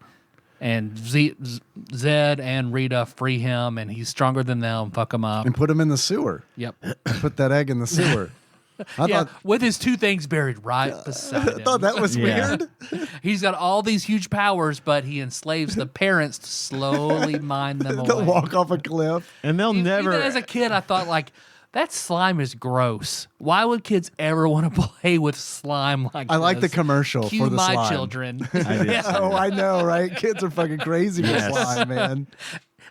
and Zed and Rita free him, and he's stronger than them. Fuck him up and put him in the sewer. Yep, put that egg in the sewer. I thought, with his two things buried right beside him. I thought that was weird. He's got all these huge powers, but he enslaves the parents to slowly mine them away. They'll walk off a cliff. And they'll never... Even as a kid, I thought, like, that slime is gross. Why would kids ever want to play with slime like this? I like the commercial Cue for the my slime. Children. I know, right? Kids are fucking crazy with slime, man.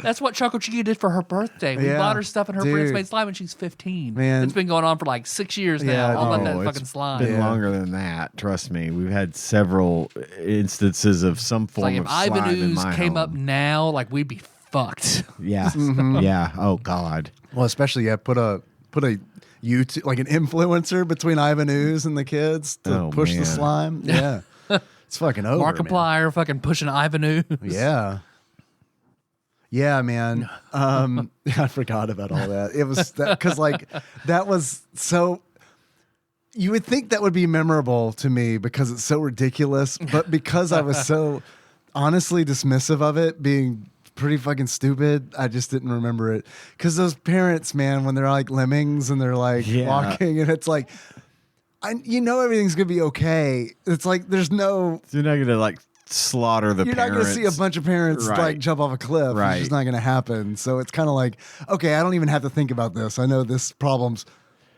That's what Choco Chica did for her birthday. We bought her stuff and her friends made slime when she's 15. Man. It's been going on for like 6 years now. All about that fucking slime. It's been longer than that. Trust me. We've had several instances of some form of slime in my home. If Ivan Ooze came up now, like we'd be fucked. Yeah. Yeah. Oh God. Well, especially put a YouTube, like an influencer between Ivan Ooze and the kids to push the slime. Yeah. It's fucking over. Markiplier fucking pushing Ivan Ooze. Yeah. Yeah, man. I forgot about all that. It was because that was so. You would think that would be memorable to me because it's so ridiculous, but because I was so honestly dismissive of it being pretty fucking stupid, I just didn't remember it. Because those parents, man, when they're like lemmings and they're like walking, and it's like, everything's gonna be okay. It's like there's no. You're not gonna like. Slaughter the You're parents. not going to see a bunch of parents like jump off a cliff. Right. It's just not going to happen. So it's kind of like, okay, I don't even have to think about this. I know this problem's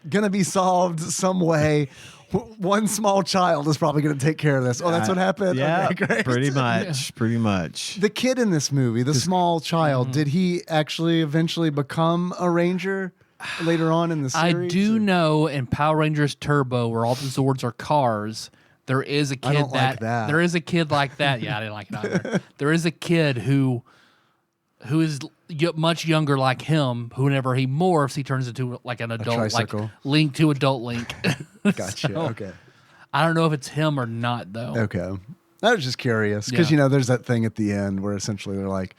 going to be solved some way. One small child is probably going to take care of this. Oh, that's what happened? Yeah, okay, great. Pretty much. Pretty much. The kid in this movie, the small child, did he actually eventually become a ranger later on in the series? I do know in Power Rangers Turbo, where all the Zords are cars, there is a kid there is a kid like that. Yeah, I didn't like it either. There is a kid who is much younger like him. Who, whenever he morphs, he turns into like an adult, like Link to adult Link. Gotcha. So, okay. I don't know if it's him or not though. Okay. I was just curious because there's that thing at the end where essentially they're like,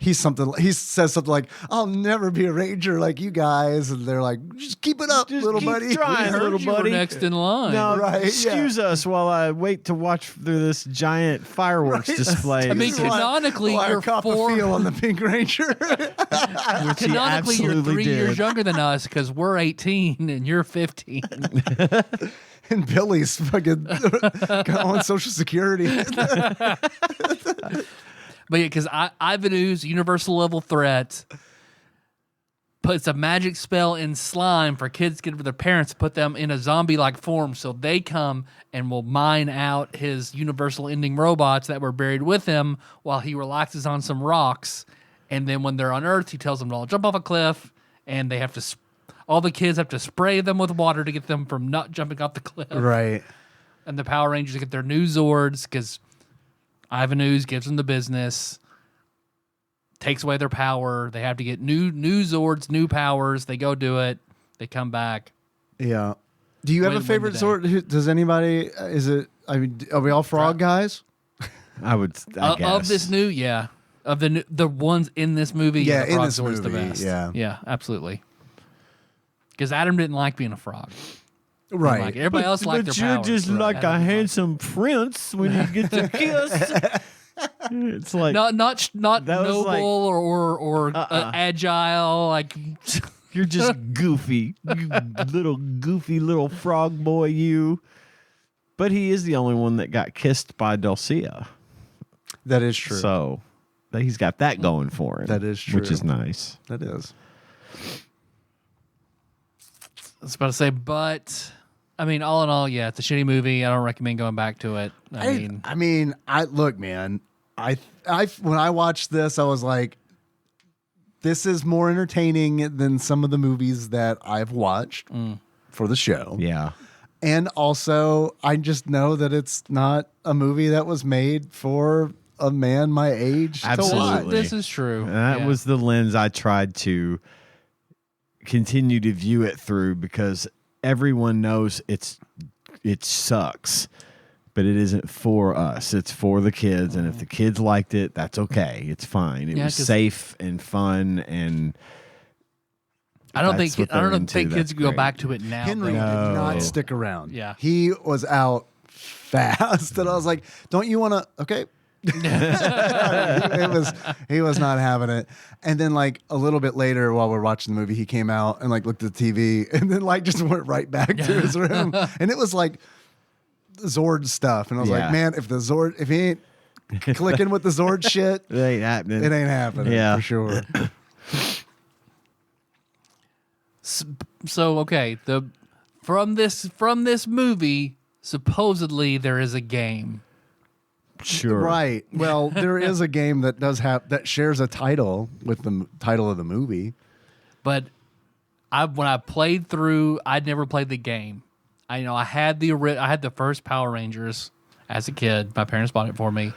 he says something like, "I'll never be a ranger like you guys," and they're like, "Just keep it up, just little keep buddy." Trying, little buddy. Next in line. No, excuse us while I wait to watch through this giant fireworks display. I mean, canonically, you're feel on the Pink Ranger. Canonically, you're 3 years younger than us because we're 18 and you're 15. And Billy's fucking on Social Security. But yeah, because Ivan Ooze, universal level threat, puts a magic spell in slime for kids to get for their parents to put them in a zombie-like form, so they come and will mine out his universal ending robots that were buried with him while he relaxes on some rocks. And then when they're on Earth, he tells them to all jump off a cliff, and they have to. All the kids have to spray them with water to get them from not jumping off the cliff. Right. And the Power Rangers get their new Zords because Ivan Ooze gives them the business, takes away their power. They have to get new Zords, new powers. They go do it. They come back. Yeah. Do you have a favorite Zord? Does anybody? Is it? I mean, are we all frog guys? I guess. Of this new, of the ones in this movie. Yeah, the in frog this Zord's movie. the best. Yeah, absolutely. Because Adam didn't like being a frog. Right. Like everybody else liked their powers. But you're just like a handsome prince when you get to kiss. It's like not noble like, or agile. Like you're just goofy, goofy little frog boy. You. But he is the only one that got kissed by Dulcea. That is true. So he's got that going for him. That is true. Which is nice. That is. I was about to say, but I mean, all in all, yeah, it's a shitty movie. I don't recommend going back to it. I mean, look, man. I when I watched this, I was like, this is more entertaining than some of the movies that I've watched for the show. Yeah. And also, I just know that it's not a movie that was made for a man my age to watch. Absolutely. This is true. And that was the lens I tried to continue to view it through, because everyone knows it sucks, but it isn't for us. It's for the kids, and if the kids liked it, that's okay. It's fine. It was safe and fun, and I don't think kids can go back to it now. Henry did not stick around. Yeah. He was out fast, and I was like, "Don't you want to?" Okay. he was not having it. And then like a little bit later, while we're watching the movie, he came out and like looked at the TV, and then like just went right back to his room. And it was like Zord stuff, and I was like, man, if he ain't clicking with the Zord shit, it ain't happening. It ain't happening. Yeah, for sure. So okay, from this movie, supposedly there is a game. Sure. Right. Well, there is a game that shares a title with the title of the movie. But when I played through, I'd never played the game. I had the first Power Rangers as a kid. My parents bought it for me.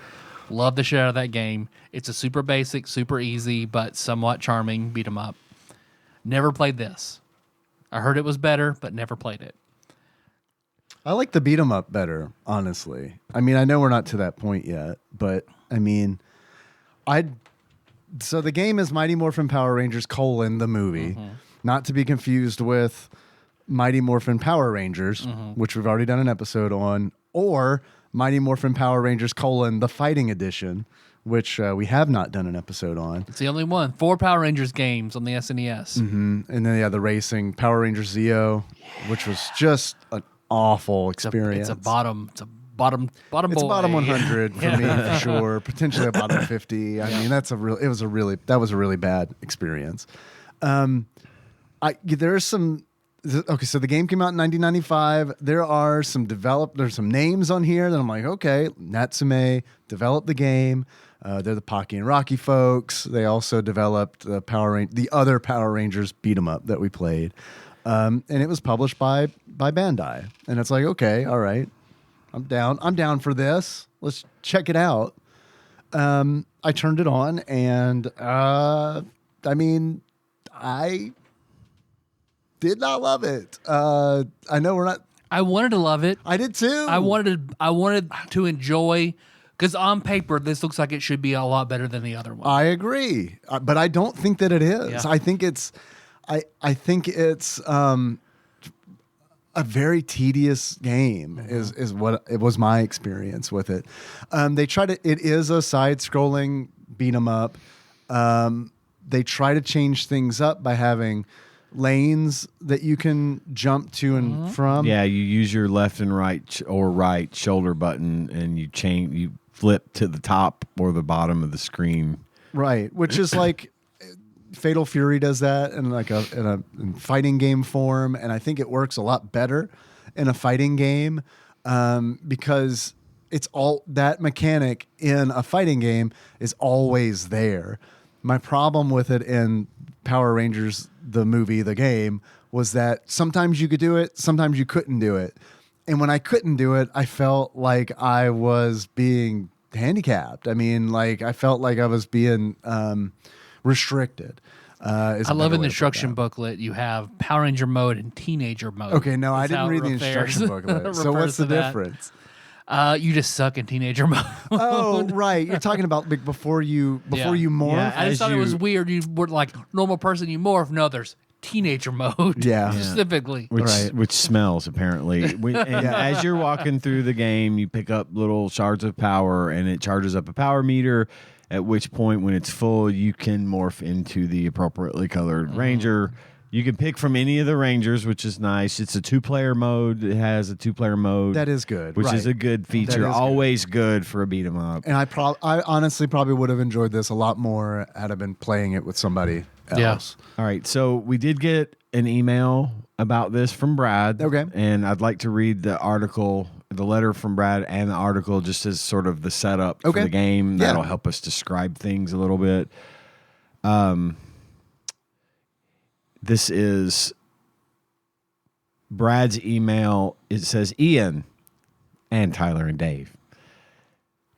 Loved the shit out of that game. It's a super basic, super easy, but somewhat charming beat 'em up. Never played this. I heard it was better, but never played it. I like the beat 'em up better, honestly. I mean, I know we're not to that point yet, but I mean, so the game is Mighty Morphin Power Rangers: the movie, not to be confused with Mighty Morphin Power Rangers, which we've already done an episode on, or Mighty Morphin Power Rangers: the Fighting Edition, which we have not done an episode on. It's the only one. 4 Power Rangers games on the SNES. And then the racing Power Rangers Zeo, which was just an awful experience. It's a bottom It's boy. bottom 100 for me for sure. Potentially a bottom 50. I mean, that was a really bad experience. There's some. Okay, so the game came out in 1995. There's some names on here that I'm like, okay, Natsume developed the game. They're the Pocky and Rocky folks. They also developed the other Power Rangers beat 'em up that we played. And it was published by Bandai. And it's like, okay, all right. I'm down for this. Let's check it out. I turned it on, and I did not love it. I know we're not. I wanted to love it. I did too. I wanted to enjoy, because on paper this looks like it should be a lot better than the other one. I agree, but I don't think that it is. Yeah. I think it's a very tedious game. Is what it was my experience with it. It is a side-scrolling beat 'em up. They try to change things up by having lanes that you can jump to and from. Yeah, you use your left and right right shoulder button, and you flip to the top or the bottom of the screen. Right, which is like Fatal Fury does that in in fighting game form, and I think it works a lot better in a fighting game because it's all that mechanic in a fighting game is always there. My problem with it in Power Rangers, the movie, the game, was that sometimes you could do it, sometimes you couldn't do it. And when I couldn't do it, I felt like I was being handicapped. I mean, like I felt like I was being restricted. I love in the instruction booklet you have Power Ranger mode and Teenager mode. Okay, no, I didn't read the instruction booklet. So what's the difference? You just suck in Teenager mode. Oh, right. You're talking about before you morph. Yeah, I just thought it was weird. You were like normal person, you morph. No, there's Teenager mode. Yeah. Specifically. Which smells, apparently. As you're walking through the game, you pick up little shards of power, and it charges up a power meter, at which point, when it's full, you can morph into the appropriately colored Ranger. You can pick from any of the Rangers, which is nice. It's a 2-player mode. It has a 2-player mode. That is good. Which is a good feature. Always good for a beat 'em up. And I honestly probably would have enjoyed this a lot more had I been playing it with somebody else. All right. So we did get an email about this from Brad. Okay. And I'd like to read the article, the letter from Brad and the article, just as sort of the setup for the game. That'll help us describe things a little bit. This is Brad's email. It says, Ian and Tyler and Dave.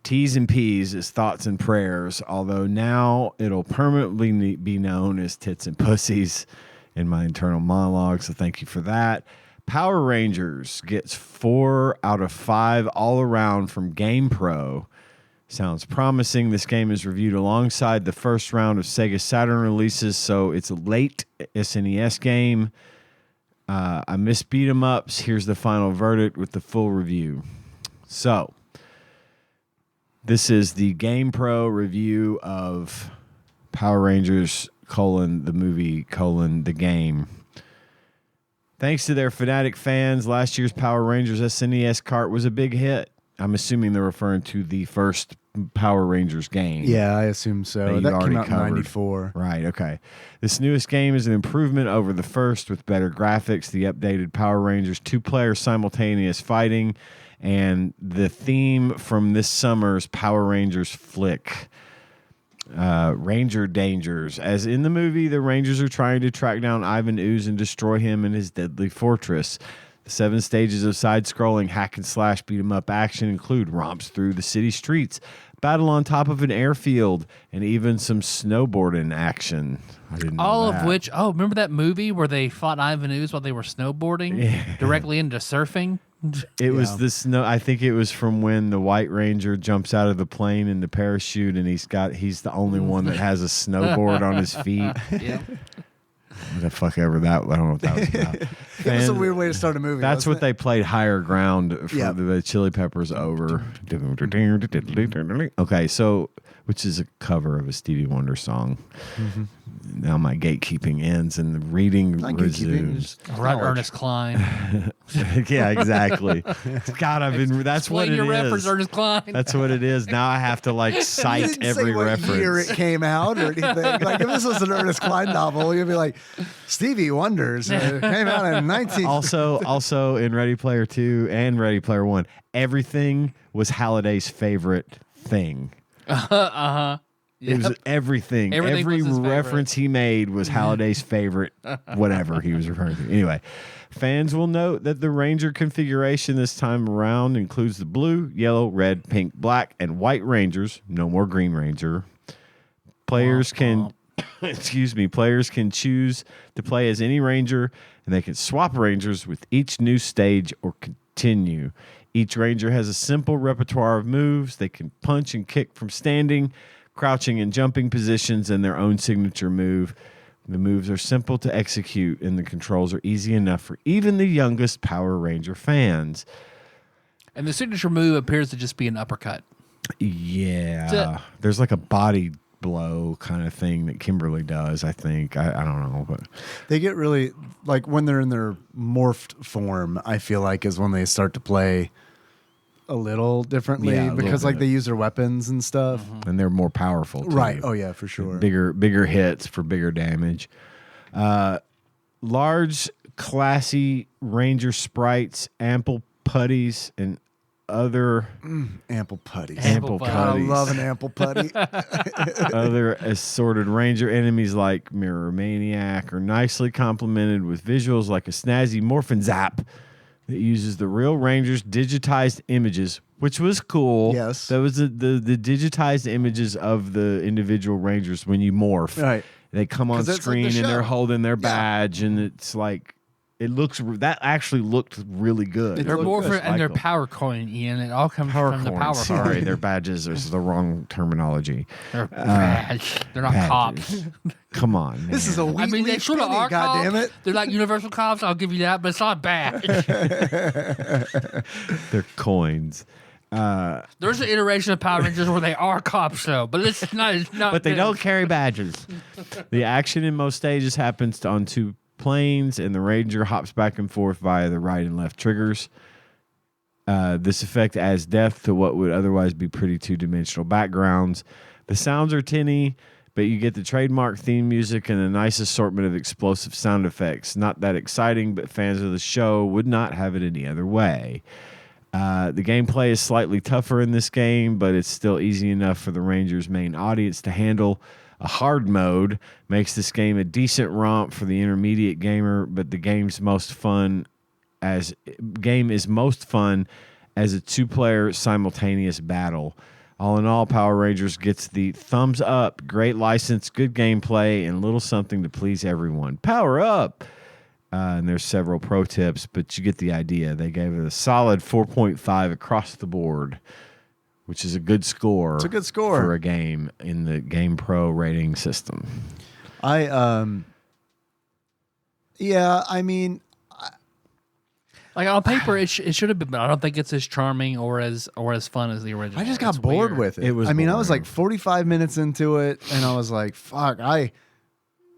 T's and P's is thoughts and prayers, although now it'll permanently be known as tits and pussies in my internal monologue, so thank you for that. Power Rangers gets 4 out of 5 all around from GamePro. Sounds promising. This game is reviewed alongside the first round of Sega Saturn releases, so it's a late SNES game. I miss beat 'em ups. Here's the final verdict with the full review. So, this is the GamePro review of Power Rangers, the movie, the game. Thanks to their fanatic fans, last year's Power Rangers SNES cart was a big hit. I'm assuming they're referring to the first Power Rangers game. Yeah, I assume so. That came out in 94. Right, okay. This newest game is an improvement over the first with better graphics, the updated Power Rangers 2-player simultaneous fighting, and the theme from this summer's Power Rangers flick, Ranger Dangers. As in the movie, the Rangers are trying to track down Ivan Ooze and destroy him in his deadly fortress. The 7 stages of side-scrolling hack-and-slash beat-em-up action include romps through the city streets, battle on top of an airfield, and even some snowboarding action. I didn't know All that. of which, remember that movie where they fought Ivan Ooze while they were snowboarding directly into surfing? It was the snow. I think it was from when the White Ranger jumps out of the plane in the parachute, and he's the only one that has a snowboard on his feet. Yeah. What the fuck ever that? I don't know what that was about. It was a weird way to start a movie. That's what they played Higher Ground for Yep. the Chili Peppers over. Okay, so which is a cover of a Stevie Wonder song. Mm-hmm. Now my gatekeeping ends and the reading resumes. Right, Ernest Klein. Yeah, exactly. God, that's what it your reference, is. Ernest Klein. That's what it is. Now I have to You cite didn't every say what reference. year it came out or anything. Like if this was an Ernest Klein novel, you'd be like, Stevie Wonders came out in 19. Also in Ready Player 2 and Ready Player 1, everything was Halliday's favorite thing. It was everything. Every was his reference he made was Halliday's favorite, whatever he was referring to. Anyway, fans will note that the Ranger configuration this time around includes the blue, yellow, red, pink, black, and white Rangers. No more Green Ranger. Players can choose to play as any Ranger, and they can swap Rangers with each new stage or continue. Each Ranger has a simple repertoire of moves. They can punch and kick from standing, crouching and jumping positions, and their own signature move. The moves are simple to execute, and the controls are easy enough for even the youngest Power Ranger fans. And the signature move appears to just be an uppercut. Yeah. There's like a body blow kind of thing that Kimberly does, I think. I don't know. But They get really, like when they're in their morphed form, I feel like is when they start to play a little differently because like they use their weapons and stuff. And they're more powerful, too. Right. Oh, yeah, for sure. Bigger hits for bigger damage. Large, classy Ranger sprites, ample putties, and other Ample putties. Ample I putties. love an ample putty. other assorted Ranger enemies like Mirror Maniac are nicely complemented with visuals like a snazzy Morphin Zap that uses the real Rangers' digitized images, which was cool. Yes. That was the digitized images of the individual Rangers when you morph. Right. They come on 'Cause that's like screen the and they're show. holding their badge, and it's like, that actually looked really good. They're looked Morphin good. and their power coin, Ian. It all comes Power from the coins. power Sorry, coin. their badges is the wrong terminology. They're badge. They're not Badges. cops. Come on, This is a I mean, they wheat sort of penny, are God damn cops. it. They're like universal cops. I'll give you that, but it's not bad. they're coins. There's an iteration of Power Rangers where they are cops, though, but it's not. It's not. But they this. don't carry badges. The action in most stages happens on 2 planes, and the Ranger hops back and forth via the right and left triggers. This effect adds depth to what would otherwise be pretty 2-dimensional backgrounds. The sounds are tinny, but you get the trademark theme music and a nice assortment of explosive sound effects. Not that exciting, but fans of the show would not have it any other way. The gameplay is slightly tougher in this game, but it's still easy enough for the Rangers' main audience to handle. A hard mode makes this game a decent romp for the intermediate gamer, but the game is most fun as a 2-player simultaneous battle. All in all, Power Rangers gets the thumbs up. Great license, good gameplay, and little something to please everyone. Power up! And there's several pro tips, but you get the idea. They gave it a solid 4.5 across the board, which is a good score. It's a good score for a game in the Game Pro rating system. I mean, like on paper, it should have been, but I don't think it's as charming or as fun as the original. I just got It's bored weird. with it. It was I mean, I boring. was like 45 minutes into it, and I was like, "Fuck!"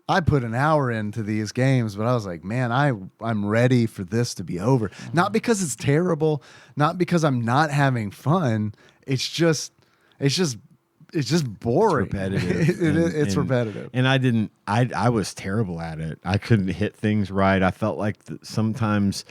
I put an hour into these games, but I was like, "Man, I'm ready for this to be over." Not because it's terrible, not because I'm not having fun. It's just boring. It's repetitive. It's repetitive. And I was terrible at it. I couldn't hit things right. I felt like sometimes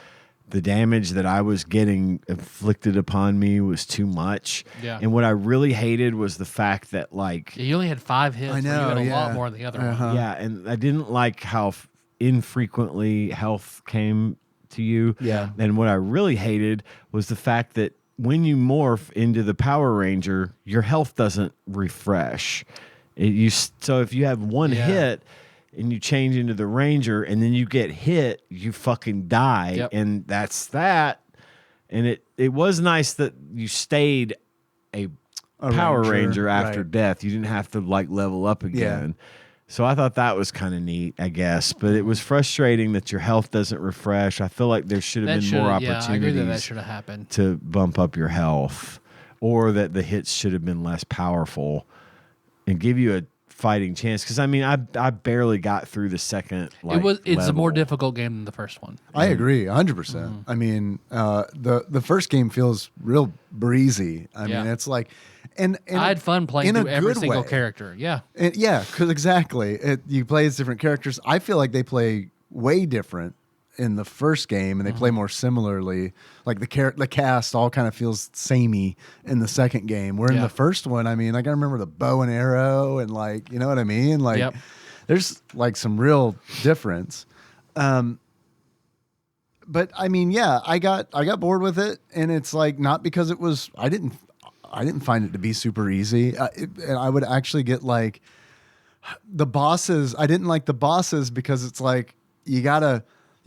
the damage that I was getting inflicted upon me was too much. Yeah. And what I really hated was the fact that, like, You only had 5 hits. I know, where you had a yeah. lot more than the other one. yeah, and I didn't like how infrequently health came to you. Yeah. And what I really hated was the fact that when you morph into the Power Ranger, your health doesn't refresh. So if you have one Yeah. hit and you change into the Ranger and then you get hit, you fucking die. Yep. And that's that. And it was nice that you stayed a Power Ranger after right. death. You didn't have to like level up again. So I thought that was kind of neat, I guess. But it was frustrating that your health doesn't refresh. I feel like there should have been more opportunities Yeah, I agree that should have happened. to bump up your health, or that the hits should have been less powerful and give you a fighting chance. Because I mean, I barely got through the second. It's a more level. difficult game than the first one. I agree 100%. I mean, the first game feels real breezy. I Yeah. mean, it's like, and I had fun playing in a through every good single way. character. Yeah. And yeah, because exactly, you play as different characters. I feel like they play way different in the first game, and they play more similarly. Like the cast all kind of feels samey in the second game. Where in Yeah. the first one, I mean, like I remember the bow and arrow, and like you know what I mean. Like Yep. there's like some real difference. But I mean, yeah, I got bored with it, and it's like not because it was. I didn't find it to be super easy. And I would actually get like the bosses. I didn't like the bosses because it's like you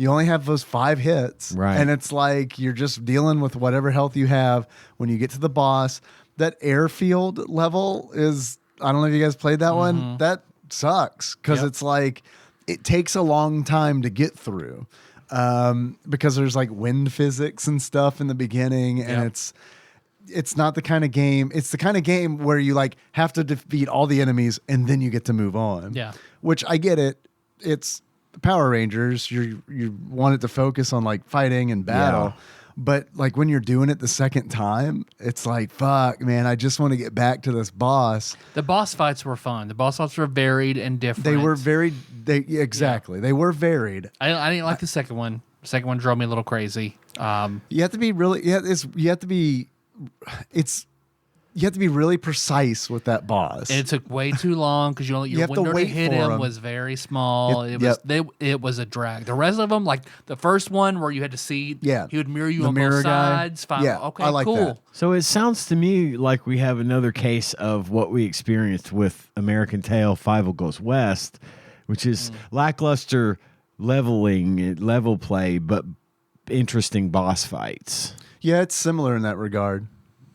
only have those 5 hits, Right. and it's like you're just dealing with whatever health you have when you get to the boss. That airfield level is. I don't know if you guys played that one. That sucks because Yep. it's like it takes a long time to get through. Because there's like wind physics and stuff in the beginning, and Yep. it's not the kind of game. It's the kind of game where you like have to defeat all the enemies and then you get to move on. Yeah. Which I get it. It's the Power Rangers. You want it to focus on like fighting and battle. Yeah. But like when you're doing it the second time, it's like, fuck, man, I just want to get back to this boss. The boss fights were fun. The boss fights were varied and different. They were exactly. They were varied. I didn't like the second one. The second one drove me a little crazy. You have to be really you have to be really precise with that boss. And it took way too long because your have to window to wait hit for him him. was very small. Yep. It was a drag. The rest of them, like the first one where you had to see, Yeah. he would mirror you The on mirror both guy. sides. Fine. Yeah, Okay, I like cool. that. So it sounds to me like we have another case of what we experienced with American Tail 5 Goes West, which is lackluster level play, but interesting boss fights. Yeah, it's similar in that regard.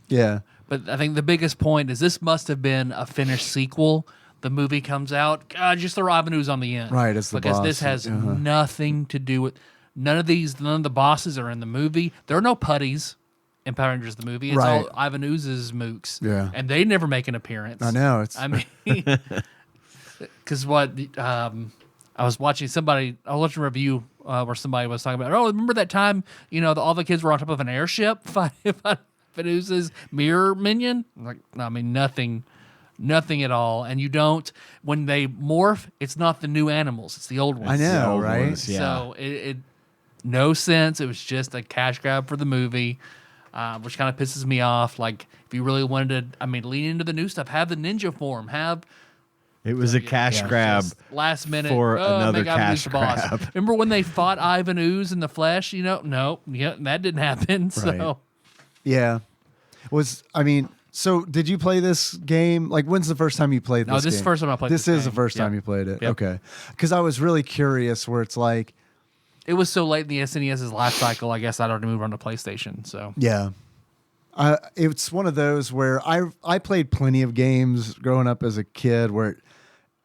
Yeah. But I think the biggest point is this must have been a finished sequel. The movie comes out, God, just throw avenues on the end. Right, it's the because boss. this has Uh-huh. nothing to do with none of the bosses are in the movie. There are no putties in Power Rangers the movie. It's Right. all Ivan Ooze's mooks. Yeah. And they never make an appearance. I know. It's I mean, because what I was watching I was watching a review where somebody was talking about, remember that time, all the kids were on top of an airship fighting Ooze's mirror minion? I'm like, no, I mean, nothing at all. And you don't, when they morph, it's not the new animals, it's the old ones. I know, The old right? ones, yeah. So it no sense. It was just a cash grab for the movie, which kind of pisses me off. Like, if you really wanted to, lean into the new stuff, have the ninja form, have It was a cash grab. Last minute for another maybe cash the boss. grab. Remember when they fought Ivan Ooze in the flesh? No, that didn't happen. So Yeah. So did you play this game? Like, when's the first time you played this game? No, this is the first time I played this This is game. the first time you played it? Yep. Okay. Because I was really curious where it's like... It was so late in the SNES's life cycle, I guess I'd already moved on to PlayStation. So yeah. It's one of those where I played plenty of games growing up as a kid where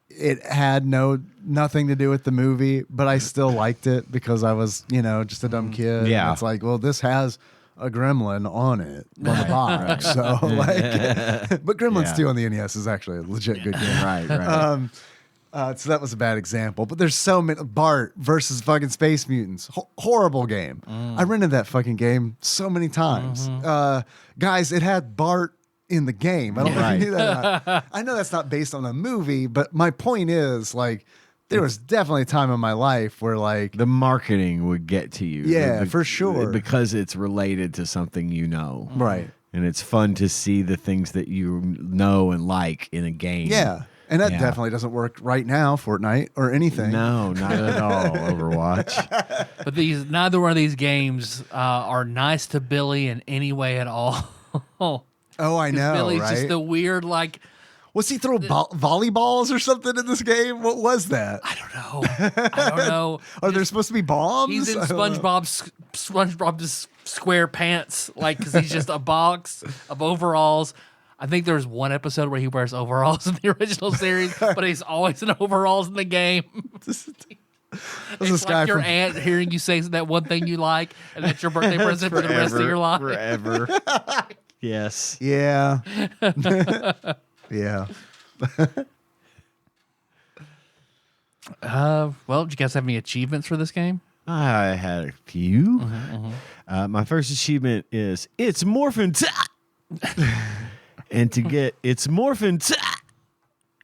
it had nothing to do with the movie, but I still liked it because I was, just a dumb kid. Yeah. And it's like, well, this has a gremlin on it on the box. So but Gremlins 2 on the NES is actually a legit good game. Right. So that was a bad example. But there's so many. Bart versus fucking Space Mutants. Horrible game. I rented that fucking game so many times. Guys, it had Bart in the game. I don't know if you knew that or not. I know that's not based on a movie, but my point is, like, there was definitely a time in my life where, like, the marketing would get to you. Yeah, for sure. Because it's related to something you know. Right. And it's fun to see the things that you know and like in a game. Yeah. And that definitely doesn't work right now, Fortnite or anything. No, not at all, Overwatch. But neither one of these games are nice to Billy in any way at all. Oh, I know, Billy's right? just the weird, like... Was he throwing volleyballs or something in this game? What was that? I don't know. Are there supposed to be bombs? He's in SpongeBob's square pants, like, because he's just a box of overalls. I think there's one episode where he wears overalls in the original series, but he's always in overalls in the game. It's this guy like your from- aunt hearing you say that one thing you like, and that's your birthday present for the rest of your life. Forever. Yes. Yeah. Yeah. Well, did you guys have any achievements for this game? I had a few. My first achievement is it's Morphin. And to get it's Morphin,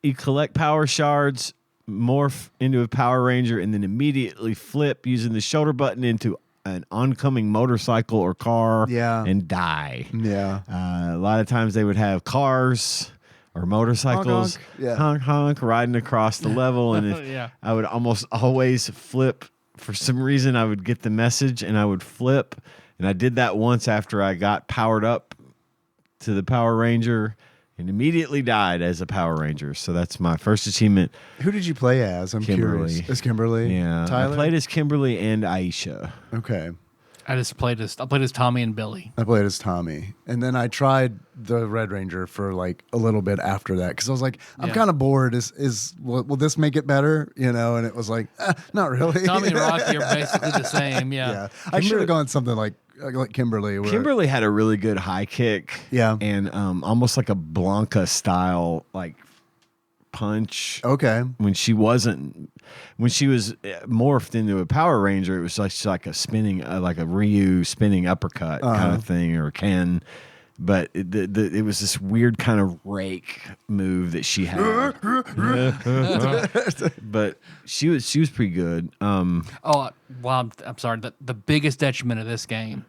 you collect power shards, morph into a Power Ranger, and then immediately flip using the shoulder button into an oncoming motorcycle or car and die. Yeah. A lot of times they would have cars or motorcycles honk, honk, riding across the level. And I would almost always flip. For some reason, I would get the message and I would flip. And I did that once after I got powered up to the Power Ranger and immediately died as a Power Ranger. So that's my first achievement. Who did you play as? I'm Kimberly. curious. As Kimberly? Yeah. Tyler? I played as Kimberly and Aisha. Okay. I played as Tommy and Billy. I played as Tommy. And then I tried the Red Ranger for like a little bit after that because I was like, I'm kind of bored. Will this make it better? And it was like, not really. Tommy and Rocky are basically the same. Yeah. I should have gone something like Kimberly. Kimberly had a really good high kick. Yeah. And almost like a Blanca style, like punch. Okay. When she was morphed into a Power Ranger, it was like a spinning, like a Ryu spinning uppercut kind of thing, or Ken. But it was this weird kind of rake move that she had. But she was pretty good. I'm sorry. The biggest detriment of this game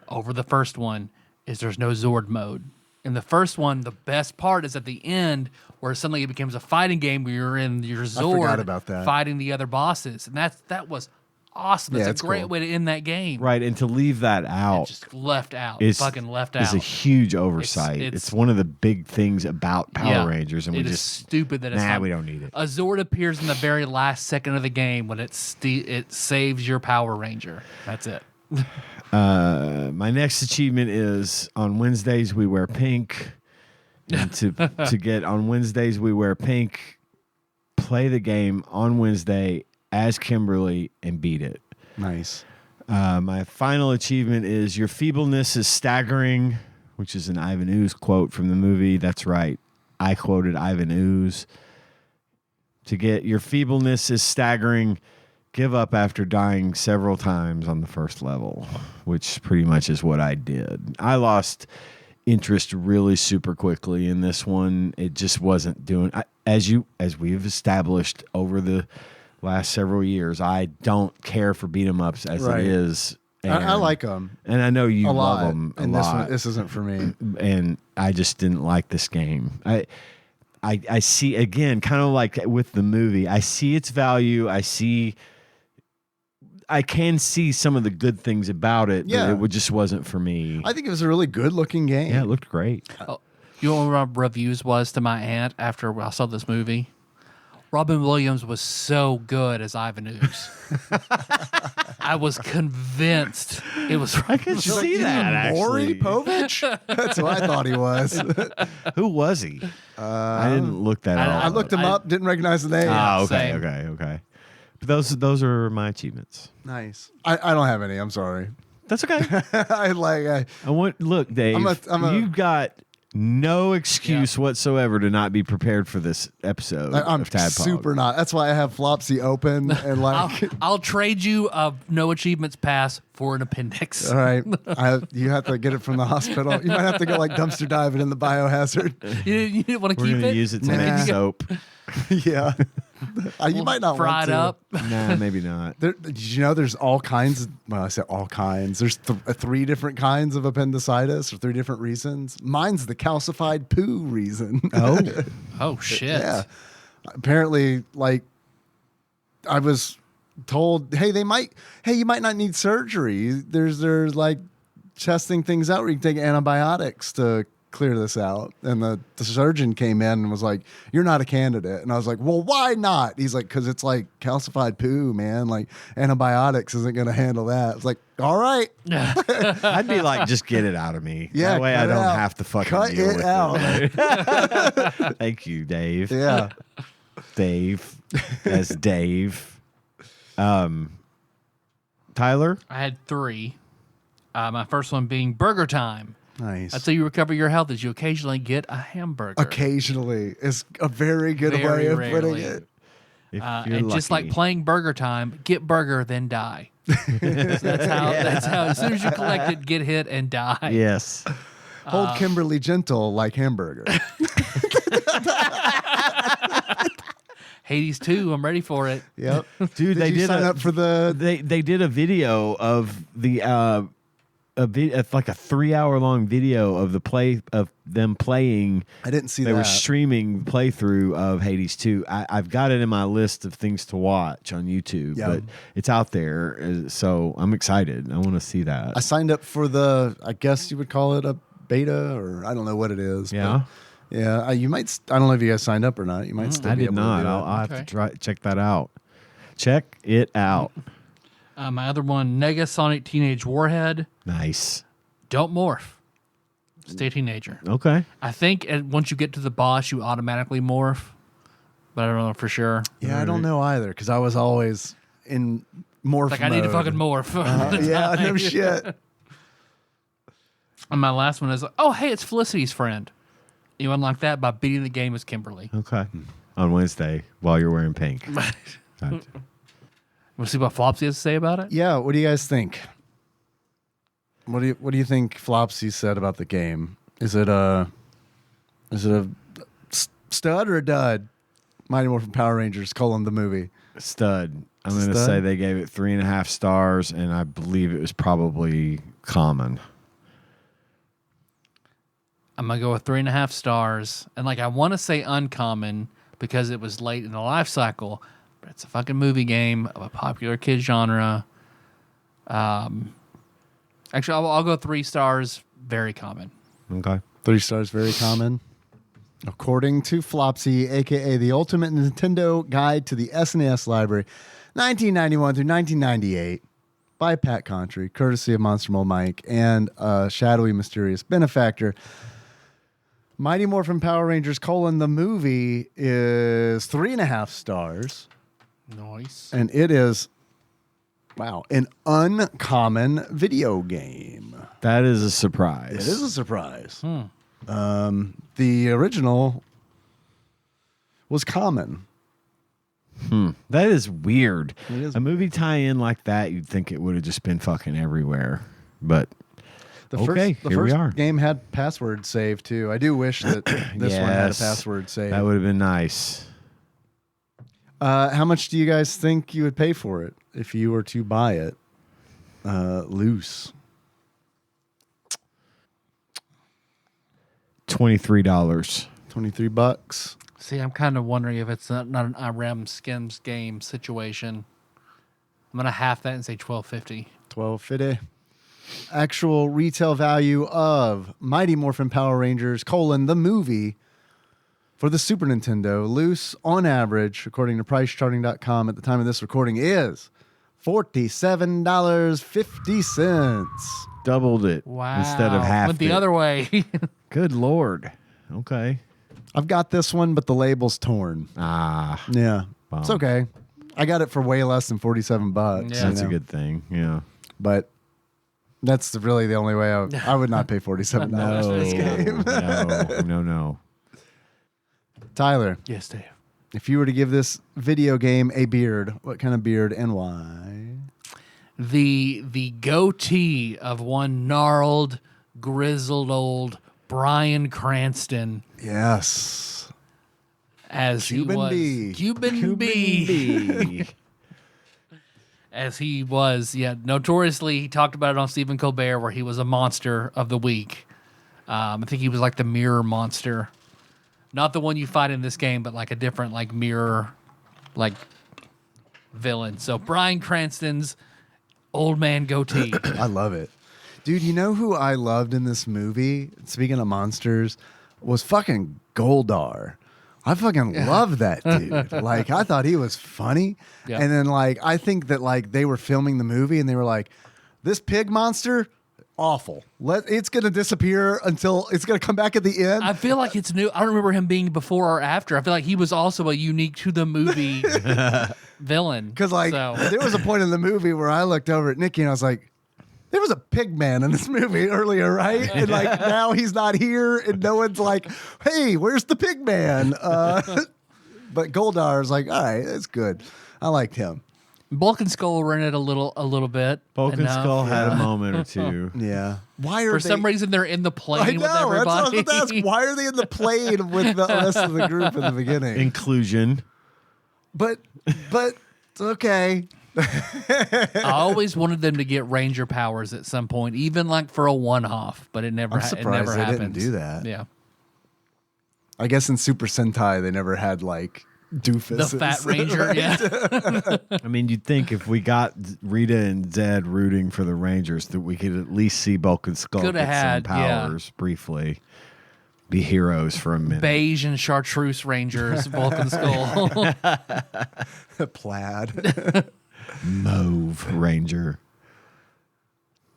over the first one is there's no Zord mode. In the first one, the best part is at the end where suddenly it becomes a fighting game where you're in your Zord fighting the other bosses. And that was awesome. It's a great way to end that game. Right, and to leave that out. Just left out. Fucking left out. It's a huge oversight. It's one of the big things about Power Rangers. And it's stupid that it's we don't need it. A Zord appears in the very last second of the game when it saves your Power Ranger. That's it. My next achievement is on Wednesdays we wear pink. And to get on Wednesdays we wear pink, play the game on Wednesday as Kimberly and beat it. Nice. My final achievement is your feebleness is staggering, which is an Ivan Ooze quote from the movie. That's right. I quoted Ivan Ooze. To get your feebleness is staggering, give up after dying several times on the first level, which pretty much is what I did. I lost interest really super quickly in this one. It just wasn't doing as we've established over the last several years. I don't care for beat 'em ups as it is. I like them, and I know you love them a lot. This isn't for me. And I just didn't like this game. I see, again, kind of like with the movie, I see its value. I can see some of the good things about it. Yeah. But it just wasn't for me. I think it was a really good looking game. Yeah, it looked great. Oh, you know what my reviews was to my aunt after I saw this movie? Robin Williams was so good as Ivan Ooze. I was convinced it was. I can see that, Maury actually. Povich? That's what I thought he was. Who was he? I didn't look that up. I looked him up, didn't recognize the name. Okay. But those are my achievements. Nice. I don't have any. I'm sorry. That's okay. I Look, Dave. You've got no excuse whatsoever to not be prepared for this episode I'm of TADPOG. super not. That's why I have Flopsy open and like. I'll trade you a no achievements pass for an appendix. All right, you have to get it from the hospital. You might have to go like dumpster diving in the biohazard. You didn't want to We're keep going to it? use it to Nah. make soap. Yeah, you might not Fry want it to. up. Nah, maybe not. Did you know there's all kinds? Well, I said all kinds. There's 3 different kinds of appendicitis for 3 different reasons. Mine's the calcified poo reason. Oh shit. Yeah. Apparently, like, I was told, hey, you might not need surgery. There's like testing things out where you can take antibiotics to clear this out. And the surgeon came in and was like, you're not a candidate. And I was like, well, why not? He's like, because it's like calcified poo, man. Like antibiotics isn't going to handle that. I was like, all right. I'd be like, just get it out of me. Yeah, that way I cut it don't out. have to fucking Cut deal it with out. it. Thank you, Dave. Yeah. Dave as Dave. Tyler? I had 3. My first one being Burger Time. Nice. That's how you recover your health, is you occasionally get a hamburger. Occasionally is a very good Very way of rarely. putting it. If And just like playing Burger Time, get burger, then die. That's how, as soon as you collect it, get hit and die. Yes. Hold Kimberly gentle like hamburger. Hades 2, I'm ready for it. Yep. Dude, they you did sign up for the. they did a video of the like a 3-hour long video of them playing. I didn't see They that. were streaming playthrough of Hades 2. I've got it in my list of things to watch on YouTube, Yeah. but it's out there, so I'm excited. I want to see that. I signed up for the. I guess you would call it a beta, or I don't know what it is. Yeah? But yeah. You might. I don't know if you guys signed up or not. You might still. I be did able to not. do it. I'll have to Okay. check that out. Check it out. My other one, Negasonic Teenage Warhead. Nice. Don't morph. Stay a teenager. Okay. I think once you get to the boss, you automatically morph, but I don't know for sure. Yeah, I don't know either because I was always in morph. Like, I need to mode. fucking morph. Yeah, no shit. And my last one is, oh, hey, it's Felicity's friend. You unlock that by beating the game as Kimberly. Okay. On Wednesday while you're wearing pink. Gotcha. We'll see what Flopsy has to say about it. Yeah, what do you guys think? What do you think Flopsy said about the game? Is it a stud or a dud? Mighty Morphin Power Rangers: the movie. Stud. I'm going to Stud? say they gave it 3.5 stars, and I believe it was probably common. I'm gonna go with 3.5 stars, and like I want to say uncommon because it was late in the life cycle, but it's a fucking movie game of a popular kid genre. Actually, I'll go 3 stars. Very common. Okay. 3 stars, very common. According to Flopsy, aka the Ultimate Nintendo Guide to the SNES Library, 1991 through 1998, by Pat Contry, courtesy of Monster Mole Mike and a shadowy, mysterious benefactor. Mighty Morphin Power Rangers: the movie is 3.5 stars, Nice. and it is, wow, an uncommon video game. That is a surprise. It is a surprise. The original was common. That is weird. It is. A movie tie-in like that, you'd think it would have just been fucking everywhere. But The okay, first, the here we first are. game had password save too. I do wish that this one had a Yes. password save. that would have been nice. How much do you guys think you would pay for it if you were to buy it loose? $23. $23. See, I'm kind of wondering if it's not an IRM Skims game situation. I'm going to half that and say $12.50. $12.50. Actual retail value of Mighty Morphin Power Rangers, the movie for the Super Nintendo, loose on average, according to PriceCharting.com at the time of this recording, is $47.50. Doubled it. Wow. Instead of half. Went the other way. Good Lord. Okay. I've got this one, but the label's torn. Ah. Yeah. Wow. It's okay. I got it for way less than $47. Yeah. That's a good thing. Yeah. But that's really the only way I would not pay $47 for this game. No. Tyler, Yes, Dave. if you were to give this video game a beard, what kind of beard and why? The goatee of one gnarled, grizzled old Bryan Cranston Yes. as Cuban he was B. Cuban B. As he was, notoriously, he talked about it on Stephen Colbert, where he was a monster of the week. I think he was like the mirror monster. Not the one you fight in this game, but like a different like mirror like villain. So Bryan Cranston's old man goatee. I love it. Dude, you know who I loved in this movie, speaking of monsters, was fucking Goldar. I fucking love that dude. Like, I thought he was funny. Yeah. And then, like, I think that, like, they were filming the movie and they were like, this pig monster, awful. It's going to disappear until it's going to come back at the end. I feel like it's new. I don't remember him being before or after. I feel like he was also a unique to the movie villain. Because, like, So- there was a point in the movie where I looked over at Nikki and I was like, there was a pig man in this movie earlier, right? And like now he's not here, and no one's like, "Hey, where's the pig man?" But Goldar is like, "All right, that's good. I liked him." Bulk and Skull were in it a little bit. Bulk and enough. Skull had a moment or two. Yeah. Why are For they? some reason, they're in the I plane know. with That's what I was everybody. about to ask. Why are they in the plane with the rest of the group in the beginning? Inclusion. But it's okay. I always wanted them to get Ranger powers at some point, even like for a one-off, but it never. I'm it surprised never they happens. didn't do that. Yeah, I guess in Super Sentai they never had like doofuses. the Fat Ranger. right? Yeah, I mean, you'd think if we got Rita and Zed rooting for the Rangers, that we could at least see Bulk and Skull Coulda get had, some powers briefly. Be heroes for a minute. beige and chartreuse Rangers, Bulk and Skull. Plaid. Mauve Ranger.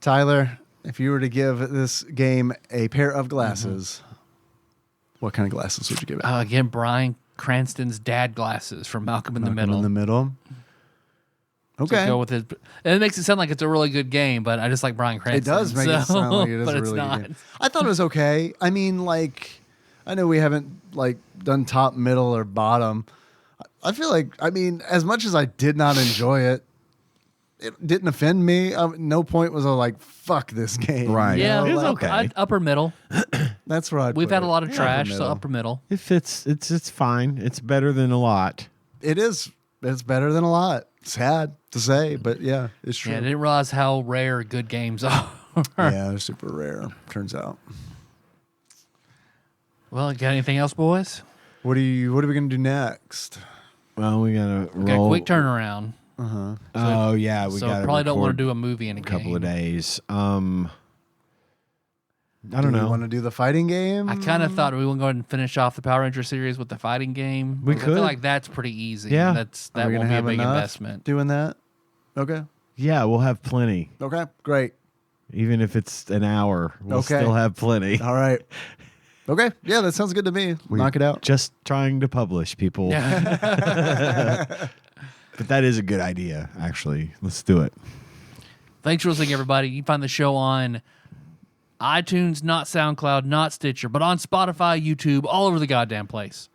Tyler, if you were to give this game a pair of glasses, what kind of glasses would you give it? Again, Bryan Cranston's dad glasses from Malcolm in the Middle. In the middle. Okay. Go with it. And it makes it sound like it's a really good game, but I just like Bryan It Cranston. does make it sound like it is but a it's really not. good game. I thought it was okay. I mean, like, I know we haven't like done top, middle, or bottom. I feel like, I mean, as much as I did not enjoy it, it didn't offend me. No point was I like, fuck this game. Right. Yeah, You know, It's like, okay. Upper middle. That's where I'd We've put had it. a lot of trash, Upper so middle. upper middle. It fits. It's fine. It's better than a lot. It is. It's better than a lot. Sad to say, but yeah, it's true. Yeah, I didn't realize how rare good games are. Yeah, they're super rare, turns out. Well, got anything else, boys? What are we gonna do next? Well, we gotta Got a roll. quick turnaround. Oh yeah, we So gotta probably don't want record to do a movie in a a couple game. of days. I Do don't we know. want to do the fighting game? I kind of thought we would go ahead and finish off the Power Ranger series with the fighting game. We I could. feel like that's pretty easy. Yeah. That Are we won't gonna be a have big enough investment. doing that. Okay. Yeah, we'll have plenty. Okay. Great. Even if it's an hour, we'll Okay. still have plenty. All right. Okay. Yeah, that sounds good to me. Knock it out. Just trying to publish, people. But that is a good idea, actually. Let's do it. Thanks for listening, everybody. You can find the show on iTunes, not SoundCloud, not Stitcher, but on Spotify, YouTube, all over the goddamn place.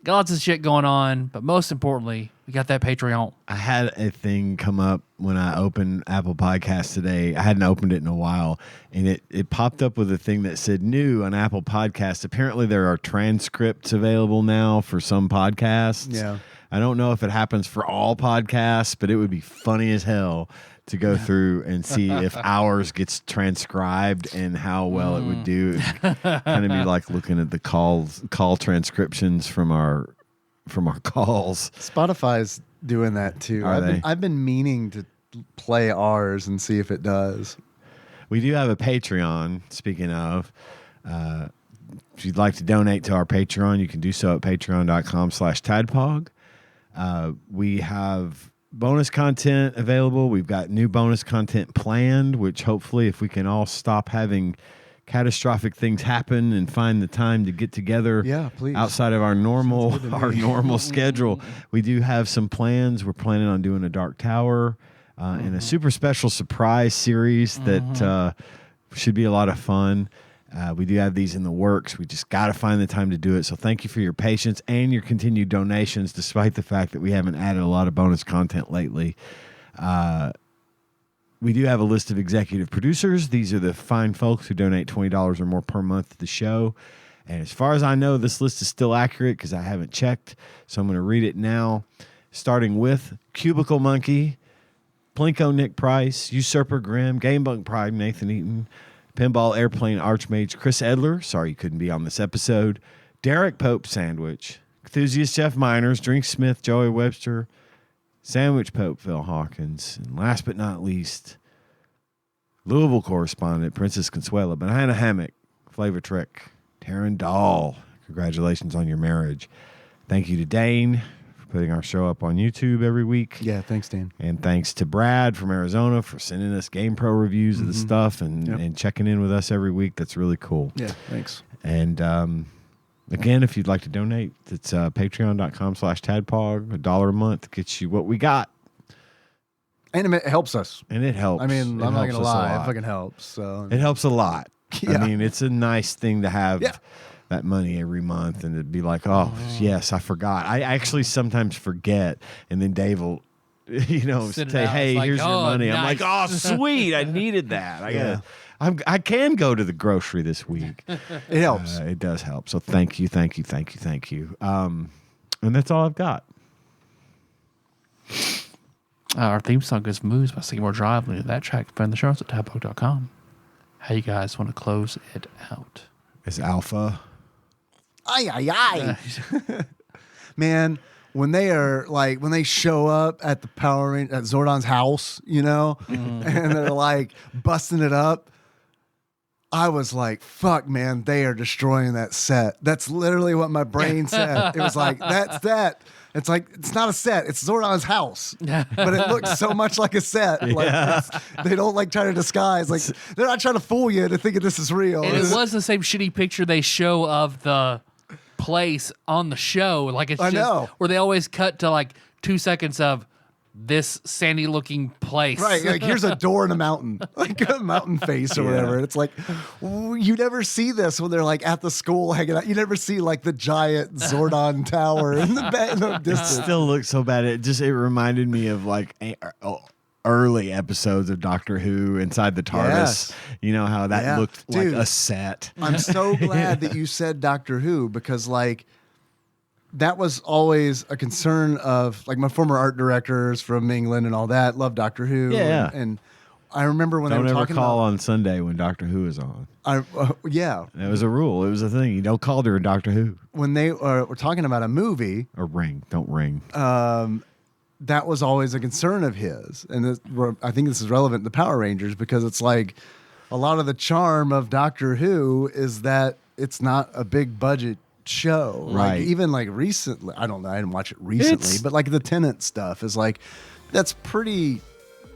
Got lots of shit going on, but most importantly, we got that Patreon. I had a thing come up when I opened Apple Podcasts today. I hadn't opened it in a while, and it popped up with a thing that said new on Apple Podcasts. Apparently, there are transcripts available now for some podcasts. Yeah. I don't know if it happens for all podcasts, but it would be funny as hell to go through and see if ours gets transcribed and how well it would do. Kind of be like looking at the call transcriptions from our calls. Spotify's doing that too. I've been meaning to play ours and see if it does. We do have a Patreon. Speaking of, if you'd like to donate to our Patreon, you can do so at patreon.com/TADPOG. We have bonus content available. We've got new bonus content planned, which hopefully if we can all stop having catastrophic things happen and find the time to get together please. Outside of our normal schedule. We do have some plans. We're planning on doing a Dark Tower and a super special surprise series that should be a lot of fun. We do have these in the works. We just got to find the time to do it. So thank you for your patience and your continued donations, despite the fact that we haven't added a lot of bonus content lately. We do have a list of executive producers. These are the fine folks who donate $20 or more per month to the show. And as far as I know, this list is still accurate because I haven't checked. So I'm going to read it now, starting with Cubicle Monkey, Plinko Nick Price, Usurper Grimm, Gamebug Pride Nathan Eaton, Pinball Airplane Archmage Chris Edler, sorry you couldn't be on this episode, Derek Pope Sandwich, Enthusiast Jeff Miners, Drink Smith Joey Webster, Sandwich Pope Phil Hawkins, and last but not least, Louisville correspondent Princess Consuela, Banana Hammock, Flavor Trick, Taryn Dahl. Congratulations on your marriage. Thank you to Dane for putting our show up on YouTube every week. Yeah, thanks, Dan. And thanks to Brad from Arizona for sending us GamePro reviews of the stuff and checking in with us every week. That's really cool. Yeah, thanks. And again, if you'd like to donate, it's patreon.com/TADPOG. $1 a month gets you what we got. And it helps us. And it helps. I mean, it I'm not going to lie. It it fucking helps. So It helps a lot. Yeah. I mean, it's a nice thing to have that money every month and to be like, oh, yes, I forgot. I actually sometimes forget. And then Dave will, say, hey, like, here's your money. nice. I'm like, oh, sweet. I needed that. I can go to the grocery this week. It helps. It does help. So thank you. And that's all I've got. Our theme song is Moves by Seymour Drive. Link to that track. Find the show notes at tadpog.com. How you guys want to close it out? It's Alpha. Aye. Man, when they show up at the Power Ranger at Zordon's house, and they're like busting it up, I was like, fuck, man, they are destroying that set. That's literally what my brain said. It was like, that's that. It's like, it's not a set. It's Zordon's house. But it looks so much like a set. Like they don't try to disguise. Like they're not trying to fool you to think this is real. And it was the same shitty picture they show of the place on the show. Like it's where they always cut to 2 seconds of this sandy looking place. Right. Like here's a door in a mountain, like a mountain face or whatever. It's like, you never see this when they're at the school hanging out. You never see the giant Zordon tower in the distance. It still looks so bad. It reminded me of early episodes of Doctor Who inside the TARDIS. Yes. You know how that looked like a set. I'm so glad that you said Doctor Who because that was always a concern of my former art directors from England and all that. Love Doctor Who. Yeah. And I remember when they were talking call on Sunday when Doctor Who is on. Yeah. It was a rule. It was a thing. You don't call during Doctor Who. When they were talking about a movie. Or ring. Don't ring. That was always a concern of his. And I think this is relevant to Power Rangers because it's a lot of the charm of Doctor Who is that it's not a big budget show. Right. Even recently, I don't know, I didn't watch it recently, but the Tenant stuff is that's pretty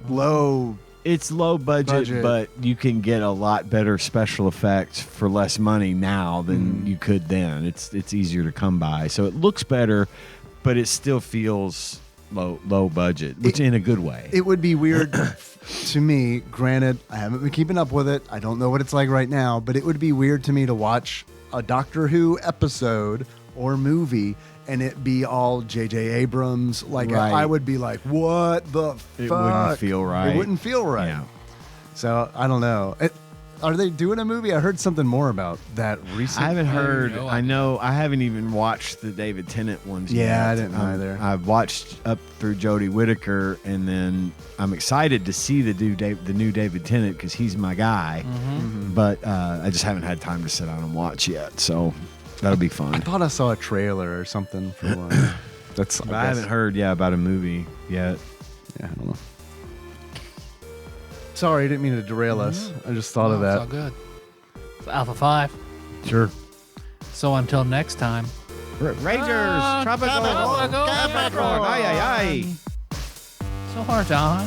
low. It's low budget, but you can get a lot better special effects for less money now than you could then. It's easier to come by. So it looks better, but it still feels low budget, which in a good way. It would be weird to me, granted, I haven't been keeping up with it. I don't know what it's like right now, but it would be weird to me to watch a Doctor Who episode or movie and it be all J.J. Abrams. I would be like, what the fuck? It wouldn't feel right. It wouldn't feel right. Yeah. So I don't know. Are they doing a movie? I heard something more about that recently. I haven't heard. I haven't even watched the David Tennant ones yet. Yeah, I didn't either. I've watched up through Jodie Whittaker, and then I'm excited to see the new David Tennant because he's my guy. But I just haven't had time to sit down and watch yet. So that'll be fun. I thought I saw a trailer or something for one. I haven't heard about a movie yet. Yeah, I don't know. Sorry, I didn't mean to derail us. I just thought of that. It's all good. It's Alpha 5. Sure. So until next time. Rangers, tropical, Capricorn, ay. So hard on.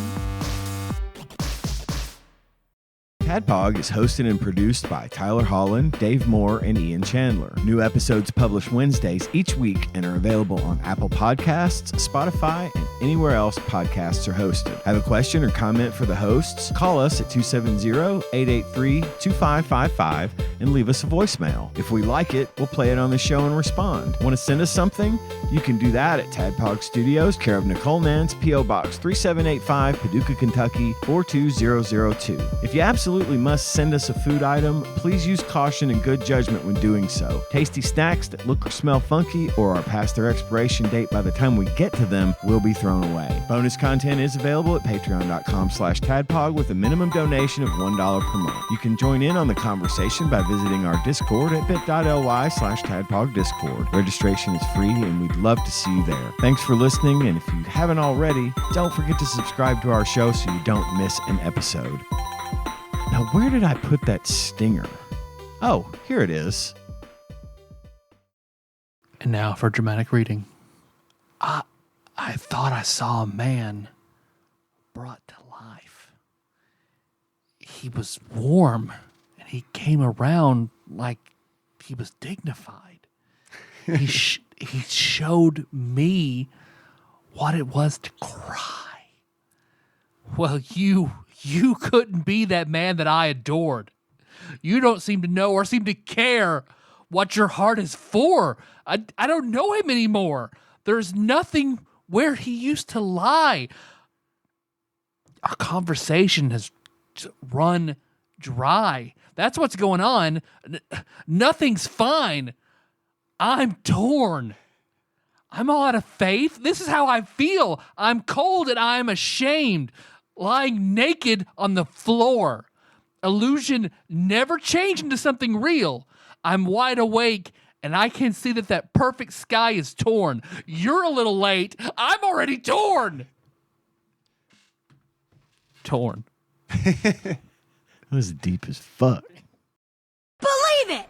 TADPOG is hosted and produced by Tyler Holland, Dave Moore, and Ian Chandler. New episodes published Wednesdays each week and are available on Apple Podcasts, Spotify, and anywhere else podcasts are hosted. Have a question or comment for the hosts? Call us at 270-883-2555 and leave us a voicemail. If we like it, we'll play it on the show and respond. Want to send us something? You can do that at TADPOG Studios, care of Nicole Nance, P.O. Box 3785, Paducah, Kentucky 42002. If you absolutely must send us a food item, please use caution and good judgment when doing so. Tasty snacks that look or smell funky or are past their expiration date by the time we get to them will be thrown away. Bonus content is available at patreon.com/tadpog with a minimum donation of $1 per month. You can join in on the conversation by visiting our Discord at bit.ly/tadpogdiscord. Registration is free and we'd love to see you there. Thanks for listening, and if you haven't already, don't forget to subscribe to our show so you don't miss an episode. Now, where did I put that stinger? Oh, here it is. And now for dramatic reading. I thought I saw a man brought to life. He was warm, and he came around like he was dignified. He showed me what it was to cry. Well, you couldn't be that man that I adored. You don't seem to know or seem to care what your heart is for. I don't know him anymore. There's nothing where he used to lie. Our conversation has run dry. That's what's going on. Nothing's fine. I'm torn. I'm all out of faith. This is how I feel. I'm cold and I'm ashamed. Lying naked on the floor. Illusion never changed into something real. I'm wide awake, and I can see that perfect sky is torn. You're a little late. I'm already torn. Torn. That was deep as fuck. Believe it!